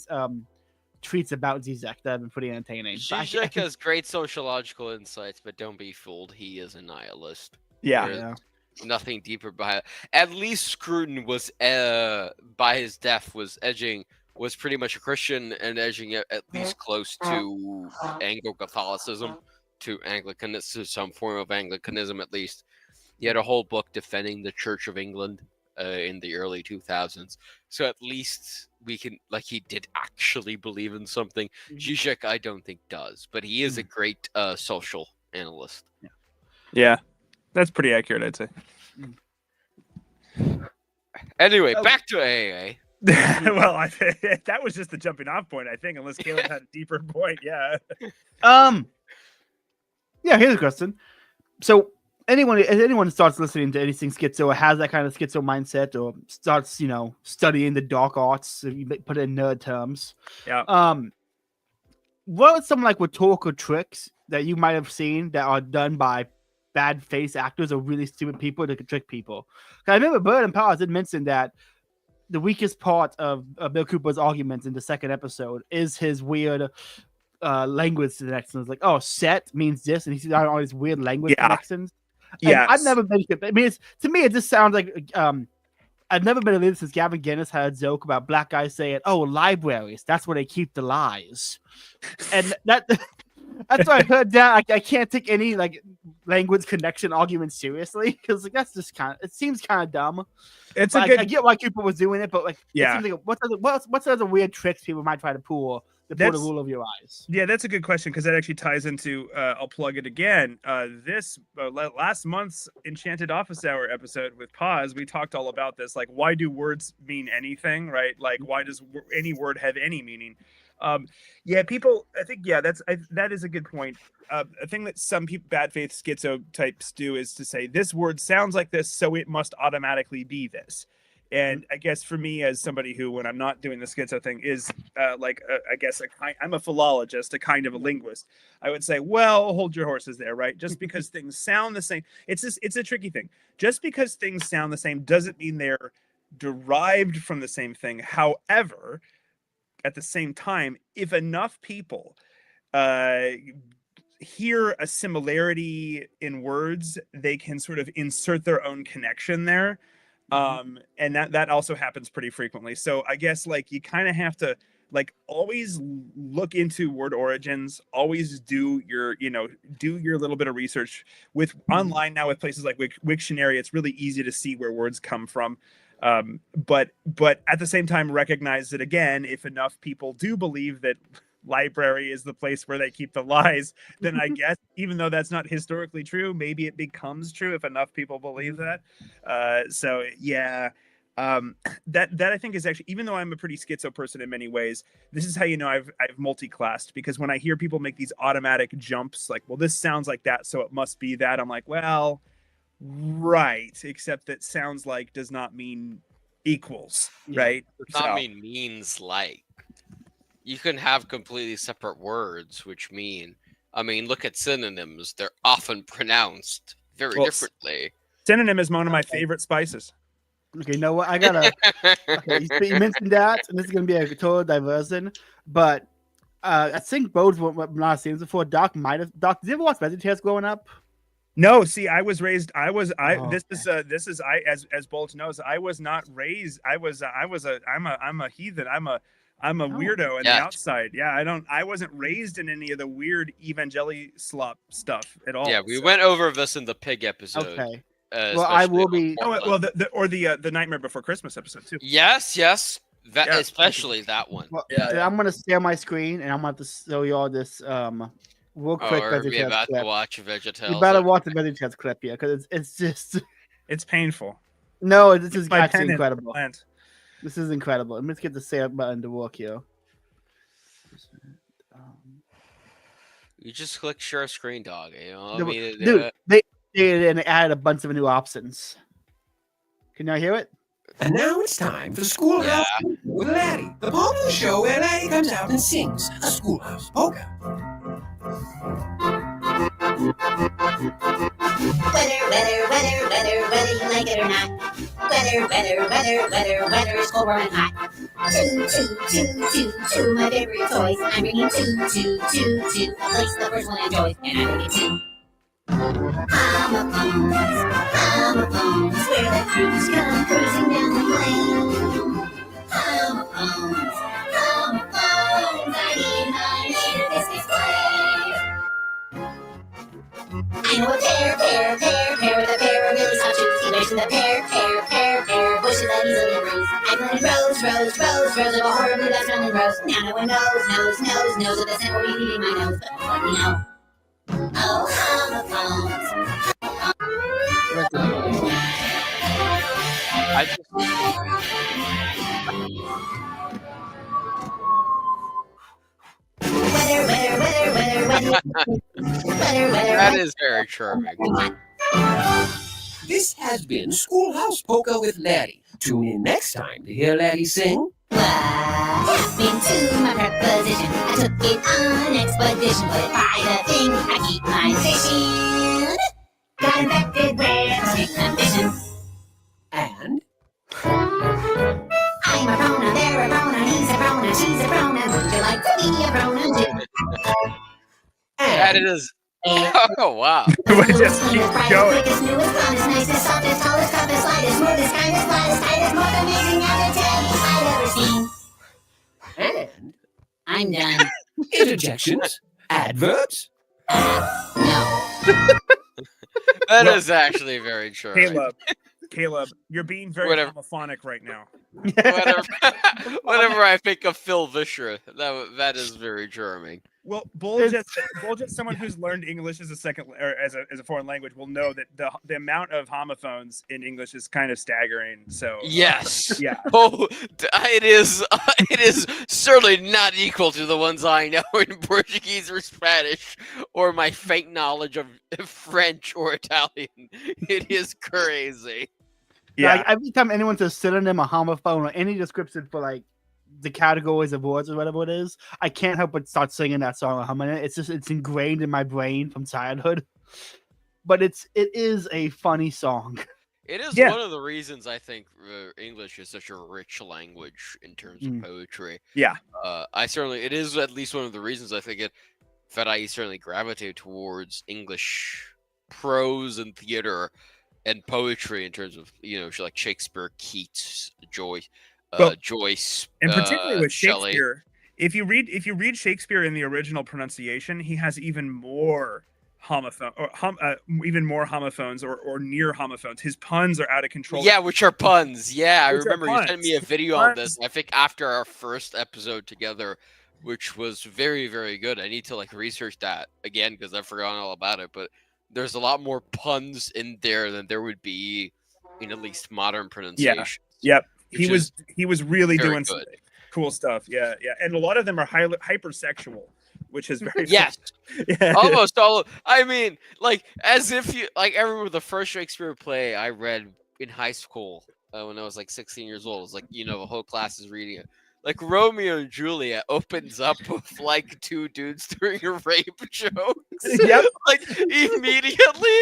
tweets about Zizek that have been pretty entertaining. But Zizek has great sociological insights, but don't be fooled. He is a nihilist. Yeah. yeah. Nothing deeper behind it. At least Scruton was, by his death, was edging was pretty much a Christian and edging it at least close to Anglo-Catholicism, to Anglicanism, to some form of Anglicanism at least. He had a whole book defending the Church of England in the early 2000s. So at least we can, like, he did actually believe in something. Zizek, I don't think does, but he is a great social analyst. Yeah, that's pretty accurate, I'd say. Anyway, back to AA. Well, that was just the jumping off point, I think, unless Caleb had a deeper point. Yeah. Yeah, here's a question. So if anyone starts listening to anything schizo or has that kind of schizo mindset or starts, studying the dark arts, if you put it in nerd terms. Yeah. What are some rhetorical tricks that you might have seen that are done by bad face actors or really stupid people to trick people? I remember Bird and Powers did mention that the weakest part of Bill Cooper's arguments in the second episode is his weird language connections. Like, oh, set means this, and he's got all these weird language connections. Yeah, I've never been. I mean, to me, it just sounds like I've never been a leader since Gavin Guinness had a joke about black guys saying, "Oh, libraries, that's where they keep the lies," and that's what I heard. That I can't take any language connection argument seriously because that's just it seems kind of dumb. I get why Cooper was doing it, but it seems like what's other weird tricks people might try to pull to pull the rule of your eyes? Yeah, that's a good question because that actually ties into. I'll plug it again. This last month's Enchanted Office Hour episode with Paz, we talked all about this. Like, why do words mean anything, right? Like, why does any word have any meaning? People. I think that is a good point. A thing that some people, bad faith schizo types, do is to say this word sounds like this, so it must automatically be this. And I guess for me, as somebody who, when I'm not doing the schizo thing, is I'm a philologist, a kind of a linguist. I would say, well, hold your horses there, right? Just because things sound the same, it's a tricky thing. Just because things sound the same doesn't mean they're derived from the same thing. However, at the same time, if enough people hear a similarity in words, they can sort of insert their own connection there. And that also happens pretty frequently. So I guess you kind of have to always look into word origins, always do your little bit of research with online now with places like Wiktionary. It's really easy to see where words come from. But at the same time, recognize that, again, if enough people do believe that library is the place where they keep the lies, then I guess, even though that's not historically true, maybe it becomes true if enough people believe that. That I think is actually, even though I'm a pretty schizo person in many ways, this is how I've multi-classed, because when I hear people make these automatic jumps, like, well, this sounds like that, so it must be that, I'm like, well, right, except that sounds like does not mean equals, right? Does not mean means like. You can have completely separate words, which look at synonyms. They're often pronounced very differently. Synonym is one of my favorite spices. Okay, you know what? I gotta. Okay, you mentioned that, and this is gonna be a total diversion, but I think both what not seen before. Doc, did you ever watch VeggieTales growing up? No, see, I was raised. This is as Bolt knows. I was not raised. I'm a heathen. I'm a weirdo on the outside. Yeah, I wasn't raised in any of the weird evangeli slop stuff at all. Yeah, we went over this in the pig episode. Okay. Well, I will be. The Nightmare Before Christmas episode too. Yes. Especially that one. Well, I'm gonna share my screen and I'm gonna have to show you all this real quick. Are we about to watch VeggieTales? You better watch the VeggieTales clip, because it's just. It's painful. No, this is actually incredible. Plant. This is incredible. Let me just get the share button to work here. You just click share screen, dog. Dude, they and added a bunch of new options. Can y'all hear it? And now it's time for Schoolhouse with Laddie, the part of the show where Laddie comes out and sings a schoolhouse polka. Whether you like it or not. Weather is cold, warm, and hot. Two, my favorite toys. I'm bringing two. A place the first one enjoys, and I'm bringing two. Homophones, where the crews come cruising down the lane. Homophones, I know a pear with a pair of really soft shoes. He lives in the pear bushes that easily bruise. I planted rows of a horribly bad smelling rose. Now no one knows what the scent will be leaving my nose. But let me know. Oh, homophones. I just, that is very charming. This has been Schoolhouse Polka with Laddie. Tune in next time to hear Laddie sing. Listening to my preposition, I took it on an expedition, but by the thing I keep my fishing. Got infected with a strict condition. And I'm a pronoun, they're a pronoun, he's a pronoun, she's a pronoun. Would you like to be a pronoun too? That is. Oh wow. We just keep going. Quickest, newest, blondest, nicest, softest, tallest, toughest, lightest, smoothest, kindest, flattest, tightest, most amazing adjective I've ever seen. and I'm done. interjections, adverbs. No. That Well, is actually very charming. Caleb, you're being very Whatever. homophonic right now. Whenever I think of Phil Vischer, that is very charming. Well, Bull just someone who's learned English as a second or as a foreign language will know that the amount of homophones in English is kind of staggering. So Yes. yeah. Oh, it is. It is certainly not equal to the ones I know in Portuguese or Spanish, or my faint knowledge of French or Italian. It is crazy. Yeah. Like, every time anyone says synonym, a homophone, or any description for like the categories of words or whatever it is, I can't help but start singing that song or humming it. It's ingrained in my brain from childhood. But it is a funny song. It is Yeah. one of the reasons I think English is such a rich language in terms of poetry. Yeah. It is at least one of the reasons I think that I certainly gravitate towards English prose and theater and poetry in terms of, like Shakespeare, Keats, Joyce, And particularly with Shelley. Shakespeare, if you read Shakespeare in the original pronunciation, he has even more even more homophones or near homophones. His puns are out of control. Yeah, which are puns. Yeah, I Which are remember you sent puns. me a video on this. I think after our first episode together, which was very, very good. I need to research that again because I've forgotten all about it. But there's a lot more puns in there than there would be in at least modern pronunciation. Yep. Which He was really very doing some good. cool stuff. Yeah. And a lot of them are hypersexual, which is very Yes. Yeah. Almost all. I mean, as if you everyone. The first Shakespeare play I read in high school when I was 16 years old. It was the whole class is reading it. Romeo and Juliet opens up with two dudes doing a rape joke. Yep. Immediately,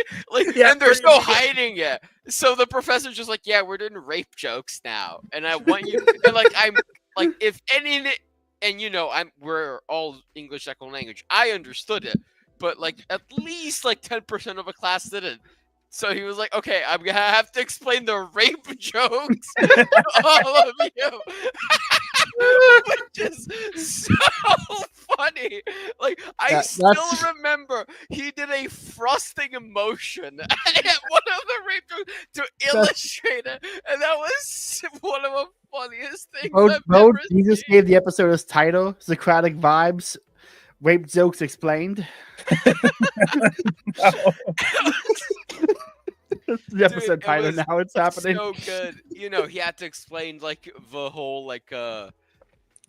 Yeah, and there's pretty no immediate. hiding it. So the professor's just yeah, we're doing rape jokes now, and I want you. And I'm if any. And we're all English second language. I understood it, but at least 10% of a class didn't. So he was okay, I'm gonna have to explain the rape jokes to all of you, which is so funny. I still remember he did a frosting emotion at one of the rape jokes to illustrate it, and that was one of the funniest things I've ever You just seen. gave the episode its title, Socratic Vibes, Rape Jokes Explained. The episode title was now, it's happening. So good. He had to explain the whole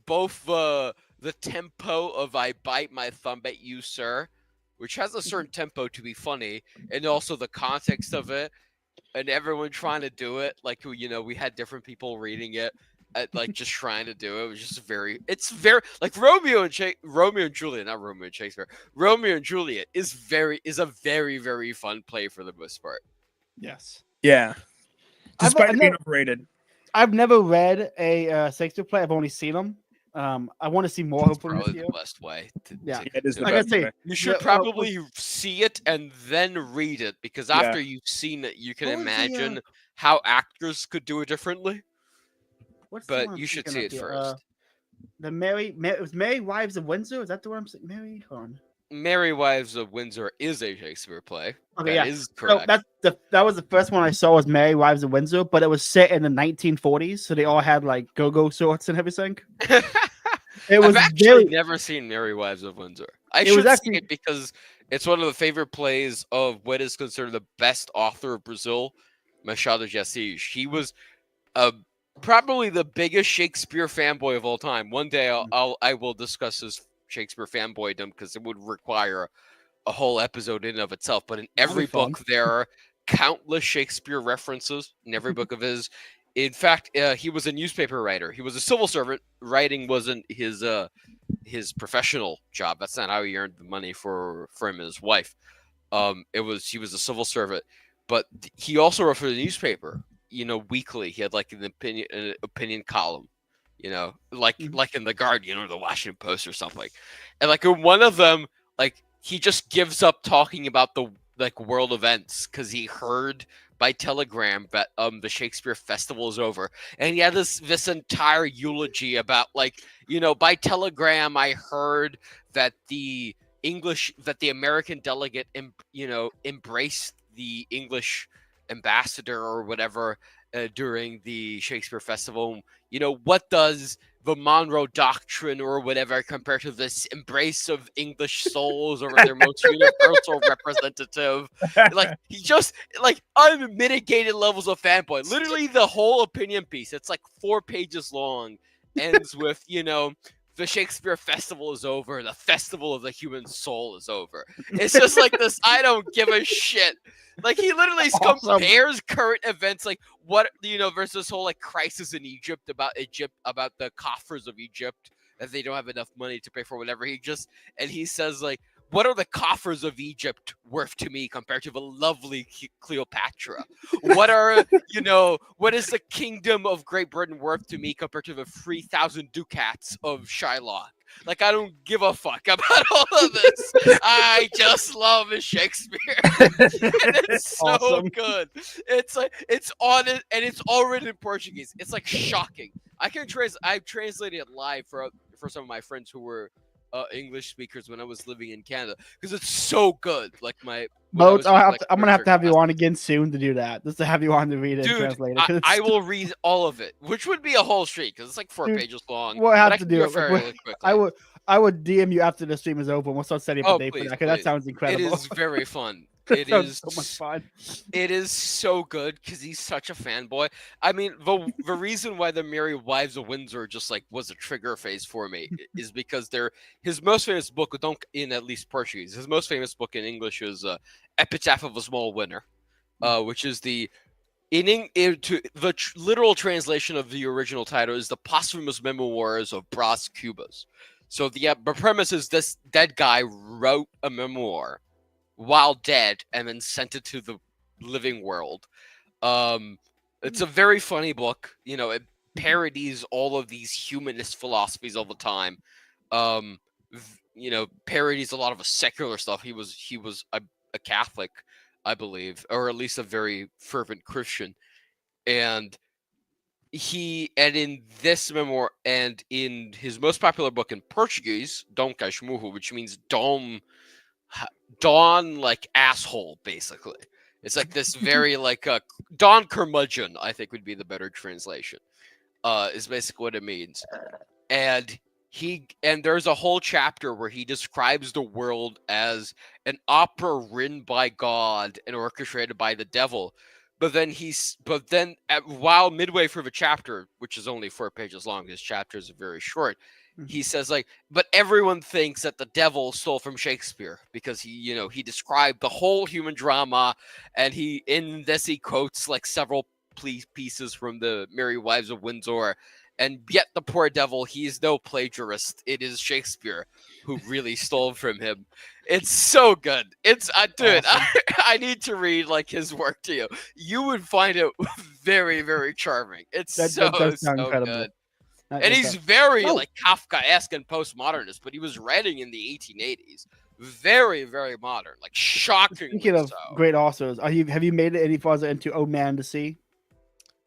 both the tempo of I bite my thumb at you, sir, which has a certain tempo to be funny, and also the context of it, and everyone trying to do it. We had different people reading it, at, just trying to do it. It was just it's very Romeo and Juliet, not Romeo and Shakespeare. Romeo and Juliet is a very, very fun play for the most part. Yes. Yeah. Despite I've being never- overrated. I've never read a Shakespeare play. I've only seen them. I want to see more of them this Probably year. the best way. Yeah. It is the Like I best say, way. You should Yeah, probably see it and then read it, because Yeah. after you've seen it, you can What was the, imagine how actors could do it differently. What's the But one I'm you should thinking see of it here? first. It was Merry Wives of Windsor. Is that the one I'm saying? Hold on. Merry Wives of Windsor is a Shakespeare play. Okay, That yeah. is So correct. that was the first one I saw was Merry Wives of Windsor, but it was set in the 1940s, so they all had like go-go sorts and everything. It was I've actually never seen Merry Wives of Windsor. I It was should see actually- it because it's one of the favorite plays of what is considered the best author of Brazil, Machado de Assis. He was probably the biggest Shakespeare fanboy of all time. One day I will discuss his Shakespeare fanboydom because it would require a whole episode in and of itself. But in That'd be every book, fun. there are countless Shakespeare references in every book of his. In fact, he was a newspaper writer. He was a civil servant. Writing wasn't his professional job. That's not how he earned the money for him and his wife. He was a civil servant, but he also wrote for the newspaper. Weekly. He had like an opinion column. Like in the Guardian or the Washington Post or something. And like in one of them, like he just gives up talking about the like world events because he heard by telegram that the Shakespeare Festival is over, and he had this entire eulogy about like by telegram I heard that the American delegate embraced the English ambassador or whatever during the Shakespeare Festival. What does the Monroe Doctrine or whatever compare to this embrace of English souls or their most universal representative? Like he just like unmitigated levels of fanboy. Literally the whole opinion piece. It's like 4 pages long. Ends with the Shakespeare Festival is over. The festival of the human soul is over. It's just like this. I don't give a shit. Like he literally compares current events, like what versus this whole like crisis in Egypt about the coffers of Egypt that they don't have enough money to pay for whatever. He says like, what are the coffers of Egypt worth to me compared to the lovely Cleopatra? What is the kingdom of Great Britain worth to me compared to the 3,000 ducats of Shylock? Like, I don't give a fuck about all of this. I just love Shakespeare. And it's so Awesome. good. It's like, it's on it, and it's all written in Portuguese. It's like shocking. I've translated it live for some of my friends who were English speakers when I was living in Canada because it's so good. Like I'm gonna have to have you on again soon to do that. Just to have you on to read it and Dude, translate it. I will read all of it, which would be a whole stream because it's like 4 pages long. We'll have but I to can do it it. fairly quickly. I would DM you after the stream is over and we'll start setting up a day for Please, that because that please. sounds incredible. It is very fun. It It sounds is so much fun. It is so good because he's such a fanboy. I mean, the reason why the Merry Wives of Windsor just like was a trigger phase for me is because his most famous book, in at least Portuguese, his most famous book in English is Epitaph of a Small Winner, which is the literal translation of the original title is the posthumous memoirs of Brás Cubas. So the premise is this dead guy wrote a memoir while dead and then sent it to the living world. It's a very funny book. It parodies all of these humanist philosophies all the time. Parodies a lot of secular stuff. He was a Catholic, I believe, or at least a very fervent Christian. And in this memoir and in his most popular book in Portuguese, Dom Casmurro, which means Don like asshole, basically. It's like this very like Don curmudgeon, I think would be the better translation. Is basically what it means. And there's a whole chapter where he describes the world as an opera written by God and orchestrated by the devil. But then while midway through the chapter, which is only 4 pages long, his chapters are very short. He says like, but everyone thinks that the devil stole from Shakespeare because he described the whole human drama, and he quotes like several pieces from the Merry Wives of Windsor, and yet the poor devil, he is no plagiarist. It is Shakespeare who really stole from him. It's so good. It's dude, awesome. I need to read like his work to you. You would find it very, very charming. It's so incredible. Good. And he's very like Kafkaesque and postmodernist, but he was writing in the 1880s. Very, very modern, like shocking. Speaking of great authors, have you made it any farther into Oh Man to See?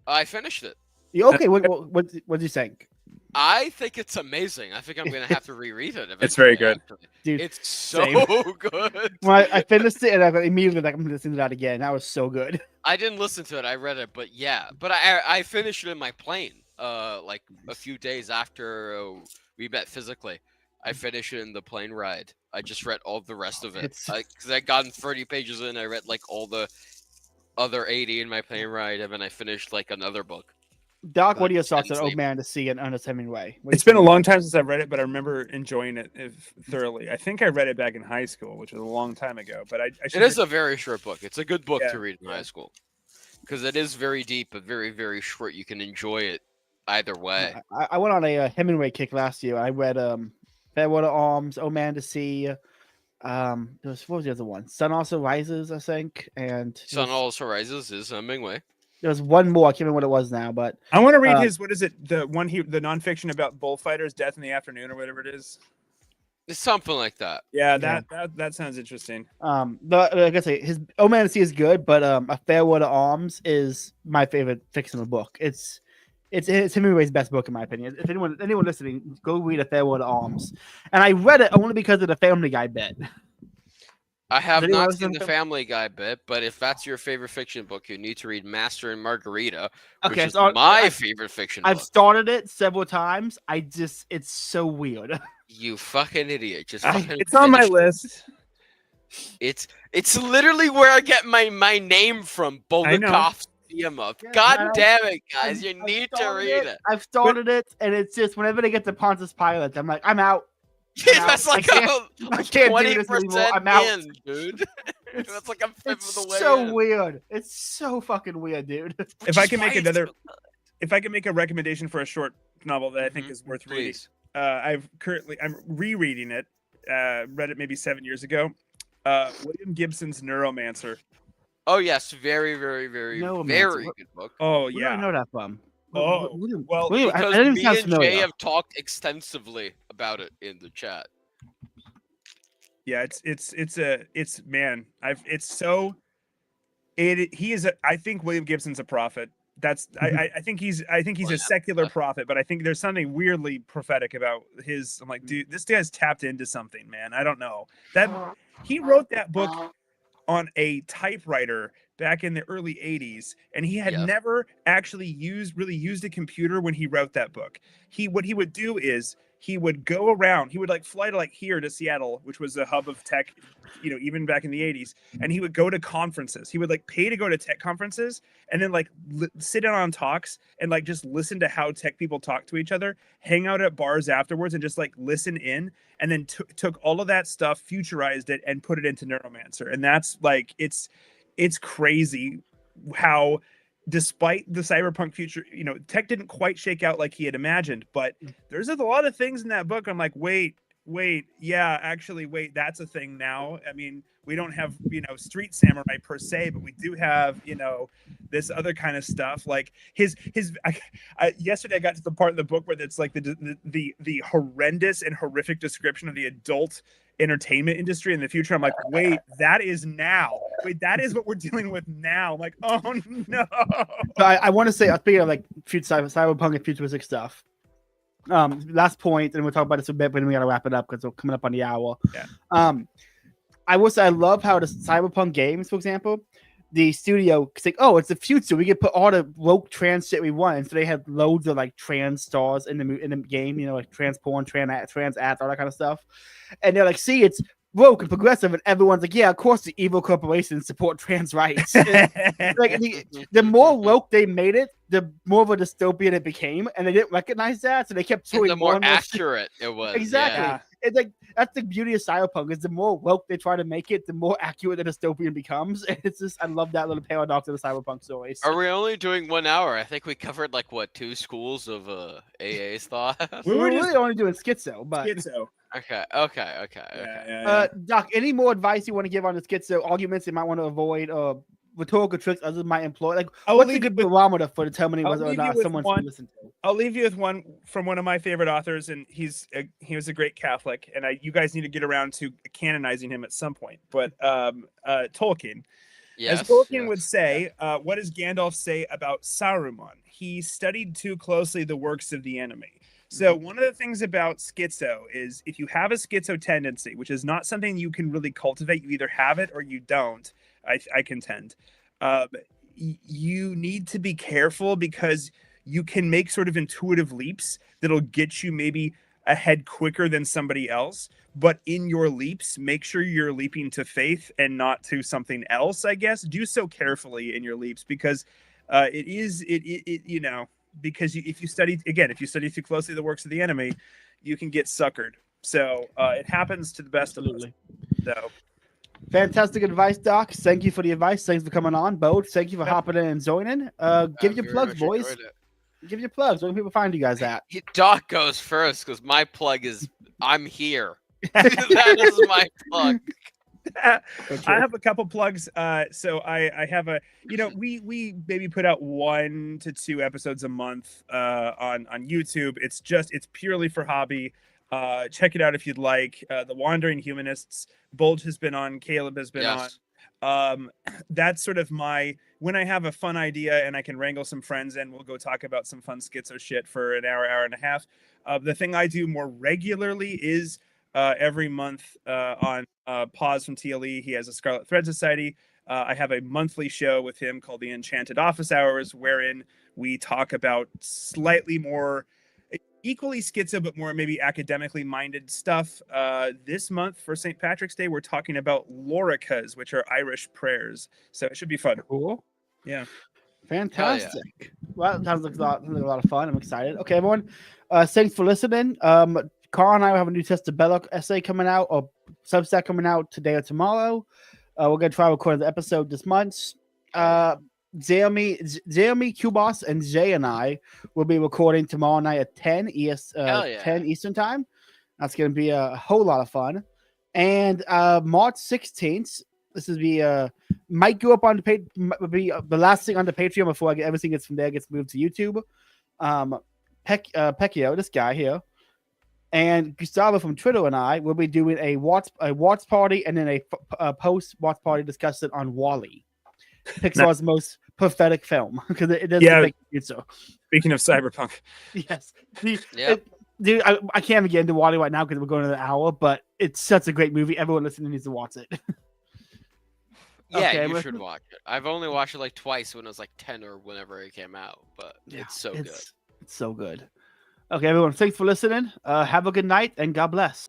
I finished it. Okay, what did you think? I think it's amazing. I think I'm gonna have to reread it. It's very eventually, good. actually. Dude, It's so same. good. When I finished it and I got immediately like I'm listening to that again. That was so good. I didn't listen to it. I read it, but yeah. But I finished it in my plane. Like a few days after we met physically, I finished it in the plane ride. I just read all the rest of it. It's- Because I gotten 30 pages in. I read like all the other 80 in my plane ride, and then I finished like another book. Doc, what are your thoughts Didn't on Old sleep. Man to See and Ernest Hemingway? What do It's you been a think? long time since I've read it, but I remember enjoying it thoroughly. I think I read it back in high school, which was a long time ago. But I It is a very short book. It's a good book Yeah, to read in yeah. high school because it is very deep but very, very short. You can enjoy it either way. I went on a Hemingway kick last year. I read Fairwater Arms, Old Man to See. There was, what was the other one? Sun Also Rises, I think, and Sun Also Rises is Hemingway. there was one more. I can't remember what it was now, but I want to read his. What is it? The nonfiction about bullfighters, Death in the Afternoon, or whatever it is. It's something like that. Yeah, that sounds interesting. like I say, his Old Man to See is good, but A Fairwater Arms is my favorite fictional book. It's Hemingway's best book in my opinion. If anyone listening, go read A Fairwater Arms. And I read it only because of the Family Guy bit. I have anyone not else seen done the Family Guy bit, but if that's your favorite fiction book, you need to read Master and Margarita, which Okay, is so my favorite fiction I've book. started it several times. It's so weird. You fucking idiot! Just I- fucking it's on my finish it. list. It's literally where I get my name from. I know. Bolikov's Up. Yeah, God I- damn it, guys! I've- You I've need to started read it. I've started it, and it's just whenever they get to Pontius Pilate, I'm like, I'm out. That's I like can't- I can't do this 20% anymore. I'm out. in, dude. That's like a fifth It's of the way so in. weird. It's so fucking weird, dude. If I Which can is make why it's another, so good. if I can make a recommendation for a short novel that I think Mhm, is worth reading, Please. I'm rereading it. Read it maybe 7 years ago. William Gibson's Neuromancer. Oh yes, very, very, very, No, man, very what- good book. Oh Where do I yeah. know that from? Oh, well, I Because didn't me sound and familiar. Jay have talked extensively about it in the chat. Yeah, it's man. He is. I think William Gibson's a prophet. I think he's Oh, a yeah. secular prophet, but I think there's something weirdly prophetic about his. I'm Mm. like, dude, this guy's tapped into something, man. I don't know that he wrote that book on a typewriter back in the early 80s, and he had Yes. never actually used a computer when he wrote that book. What he would do is he would go around, he would like fly to like here to Seattle, which was a hub of tech, even back in the 80s, and he would go to conferences. He would like pay to go to tech conferences and then like sit in on talks and like just listen to how tech people talk to each other, hang out at bars afterwards and just like listen in, and then took all of that stuff, futurized it, and put it into Neuromancer. And that's like it's crazy how, despite the cyberpunk future, tech didn't quite shake out like he had imagined, but there's a lot of things in that book I'm like, wait, yeah, actually, wait, that's a thing now. I mean, we don't have, street samurai per se, but we do have, this other kind of stuff. Like yesterday I got to the part of the book where it's like the horrendous and horrific description of the adult entertainment industry in the future. I'm like, wait, that is now. Wait, that is what we're dealing with now. I'm like, oh no. So I want to say, speaking of like cyberpunk and futuristic stuff. Last point, and we'll talk about this a bit, but then we gotta wrap it up because we're coming up on the hour. Yeah. I will say I love how the cyberpunk games, for example, the studio it's like, oh, it's the future. We can put all the woke trans shit we want. And so they have loads of like trans stars in the game, like trans porn, trans ads, all that kind of stuff. And they're like, see, it's woke and progressive, and everyone's like, yeah, of course the evil corporations support trans rights. Like the more woke they made it, the more of a dystopian it became, and they didn't recognize that, so they kept And doing the more and more accurate it was. Exactly. Yeah. It's like that's the beauty of cyberpunk, is the more woke they try to make it, the more accurate the dystopian becomes. And it's just, I love that little paradox of the cyberpunk stories. Are we only doing 1 hour? I think we covered like what, 2 schools of AA's thoughts. We were really only doing schizo, but Schizo. Okay. Yeah. Doc, any more advice you want to give on the schizo arguments you might want to avoid, or rhetorical tricks others might employ? Like, what's a good barometer for determining whether or not someone's to listen to? I'll leave you with one from one of my favorite authors, and he was a great Catholic, and you guys need to get around to canonizing him at some point. But Tolkien, Yes, as Tolkien would say, what does Gandalf say about Saruman? He studied too closely the works of the enemy. So one of the things about schizo is if you have a schizo tendency, which is not something you can really cultivate, you either have it or you don't. I contend. You need to be careful because you can make sort of intuitive leaps that'll get you maybe ahead quicker than somebody else. But in your leaps, make sure you're leaping to faith and not to something else. I guess do so carefully in your leaps because because if you study too closely the works of the enemy, you can get suckered. So it happens to the best of us. So fantastic advice, Doc. Thank you for the advice. Thanks for coming on, Bo. Thank you for hopping in and joining. Give your plugs, boys. Give your plugs. Where can people find you guys at? Doc goes first because my plug is I'm here. That is my plug. I have a couple plugs. So I have we maybe put out 1 to 2 episodes a month on YouTube. It's purely for hobby. Check it out if you'd like. The Wandering Humanists. Bulge has been on. Caleb has been on. That's sort of when I have a fun idea and I can wrangle some friends in, we'll go talk about some fun schizo shit for an hour and a half. The thing I do more regularly is every month on Pause from TLE. He has a Scarlet Thread Society. I have a monthly show with him called the Enchanted Office Hours, wherein we talk about slightly more equally schizo, but more maybe academically minded stuff. This month for St. Patrick's Day, we're talking about loricas, which are Irish prayers. So it should be fun. Cool. Yeah. Fantastic. Yeah. Well, that sounds like a lot of fun. I'm excited. Okay, everyone. Thanks for listening. Carl and I will have a new Testa Belloc essay coming out, or Substack coming out today or tomorrow. We're going to try to record the episode this month. Jeremy, Kubas, and Jay and I will be recording tomorrow night at 10 Eastern time. That's going to be a whole lot of fun. And March 16th, this is might go up on the page, be the last thing on the Patreon before everything gets from there gets moved to YouTube. Pecchio, this guy here, and Gustavo from Twitter and I will be doing a watch party and then a post watch party discussion on WALL-E, Pixar's most pathetic film, because it doesn't make future. Speaking of cyberpunk, yes, dude, I can't even get into WALL-E right now because we're going to an hour, but it's such a great movie. Everyone listening needs to watch it. Yeah, you should watch it. I've only watched it like twice when I was like 10 or whenever it came out, but it's so good. It's so good. Okay, everyone, thanks for listening. Have a good night and God bless.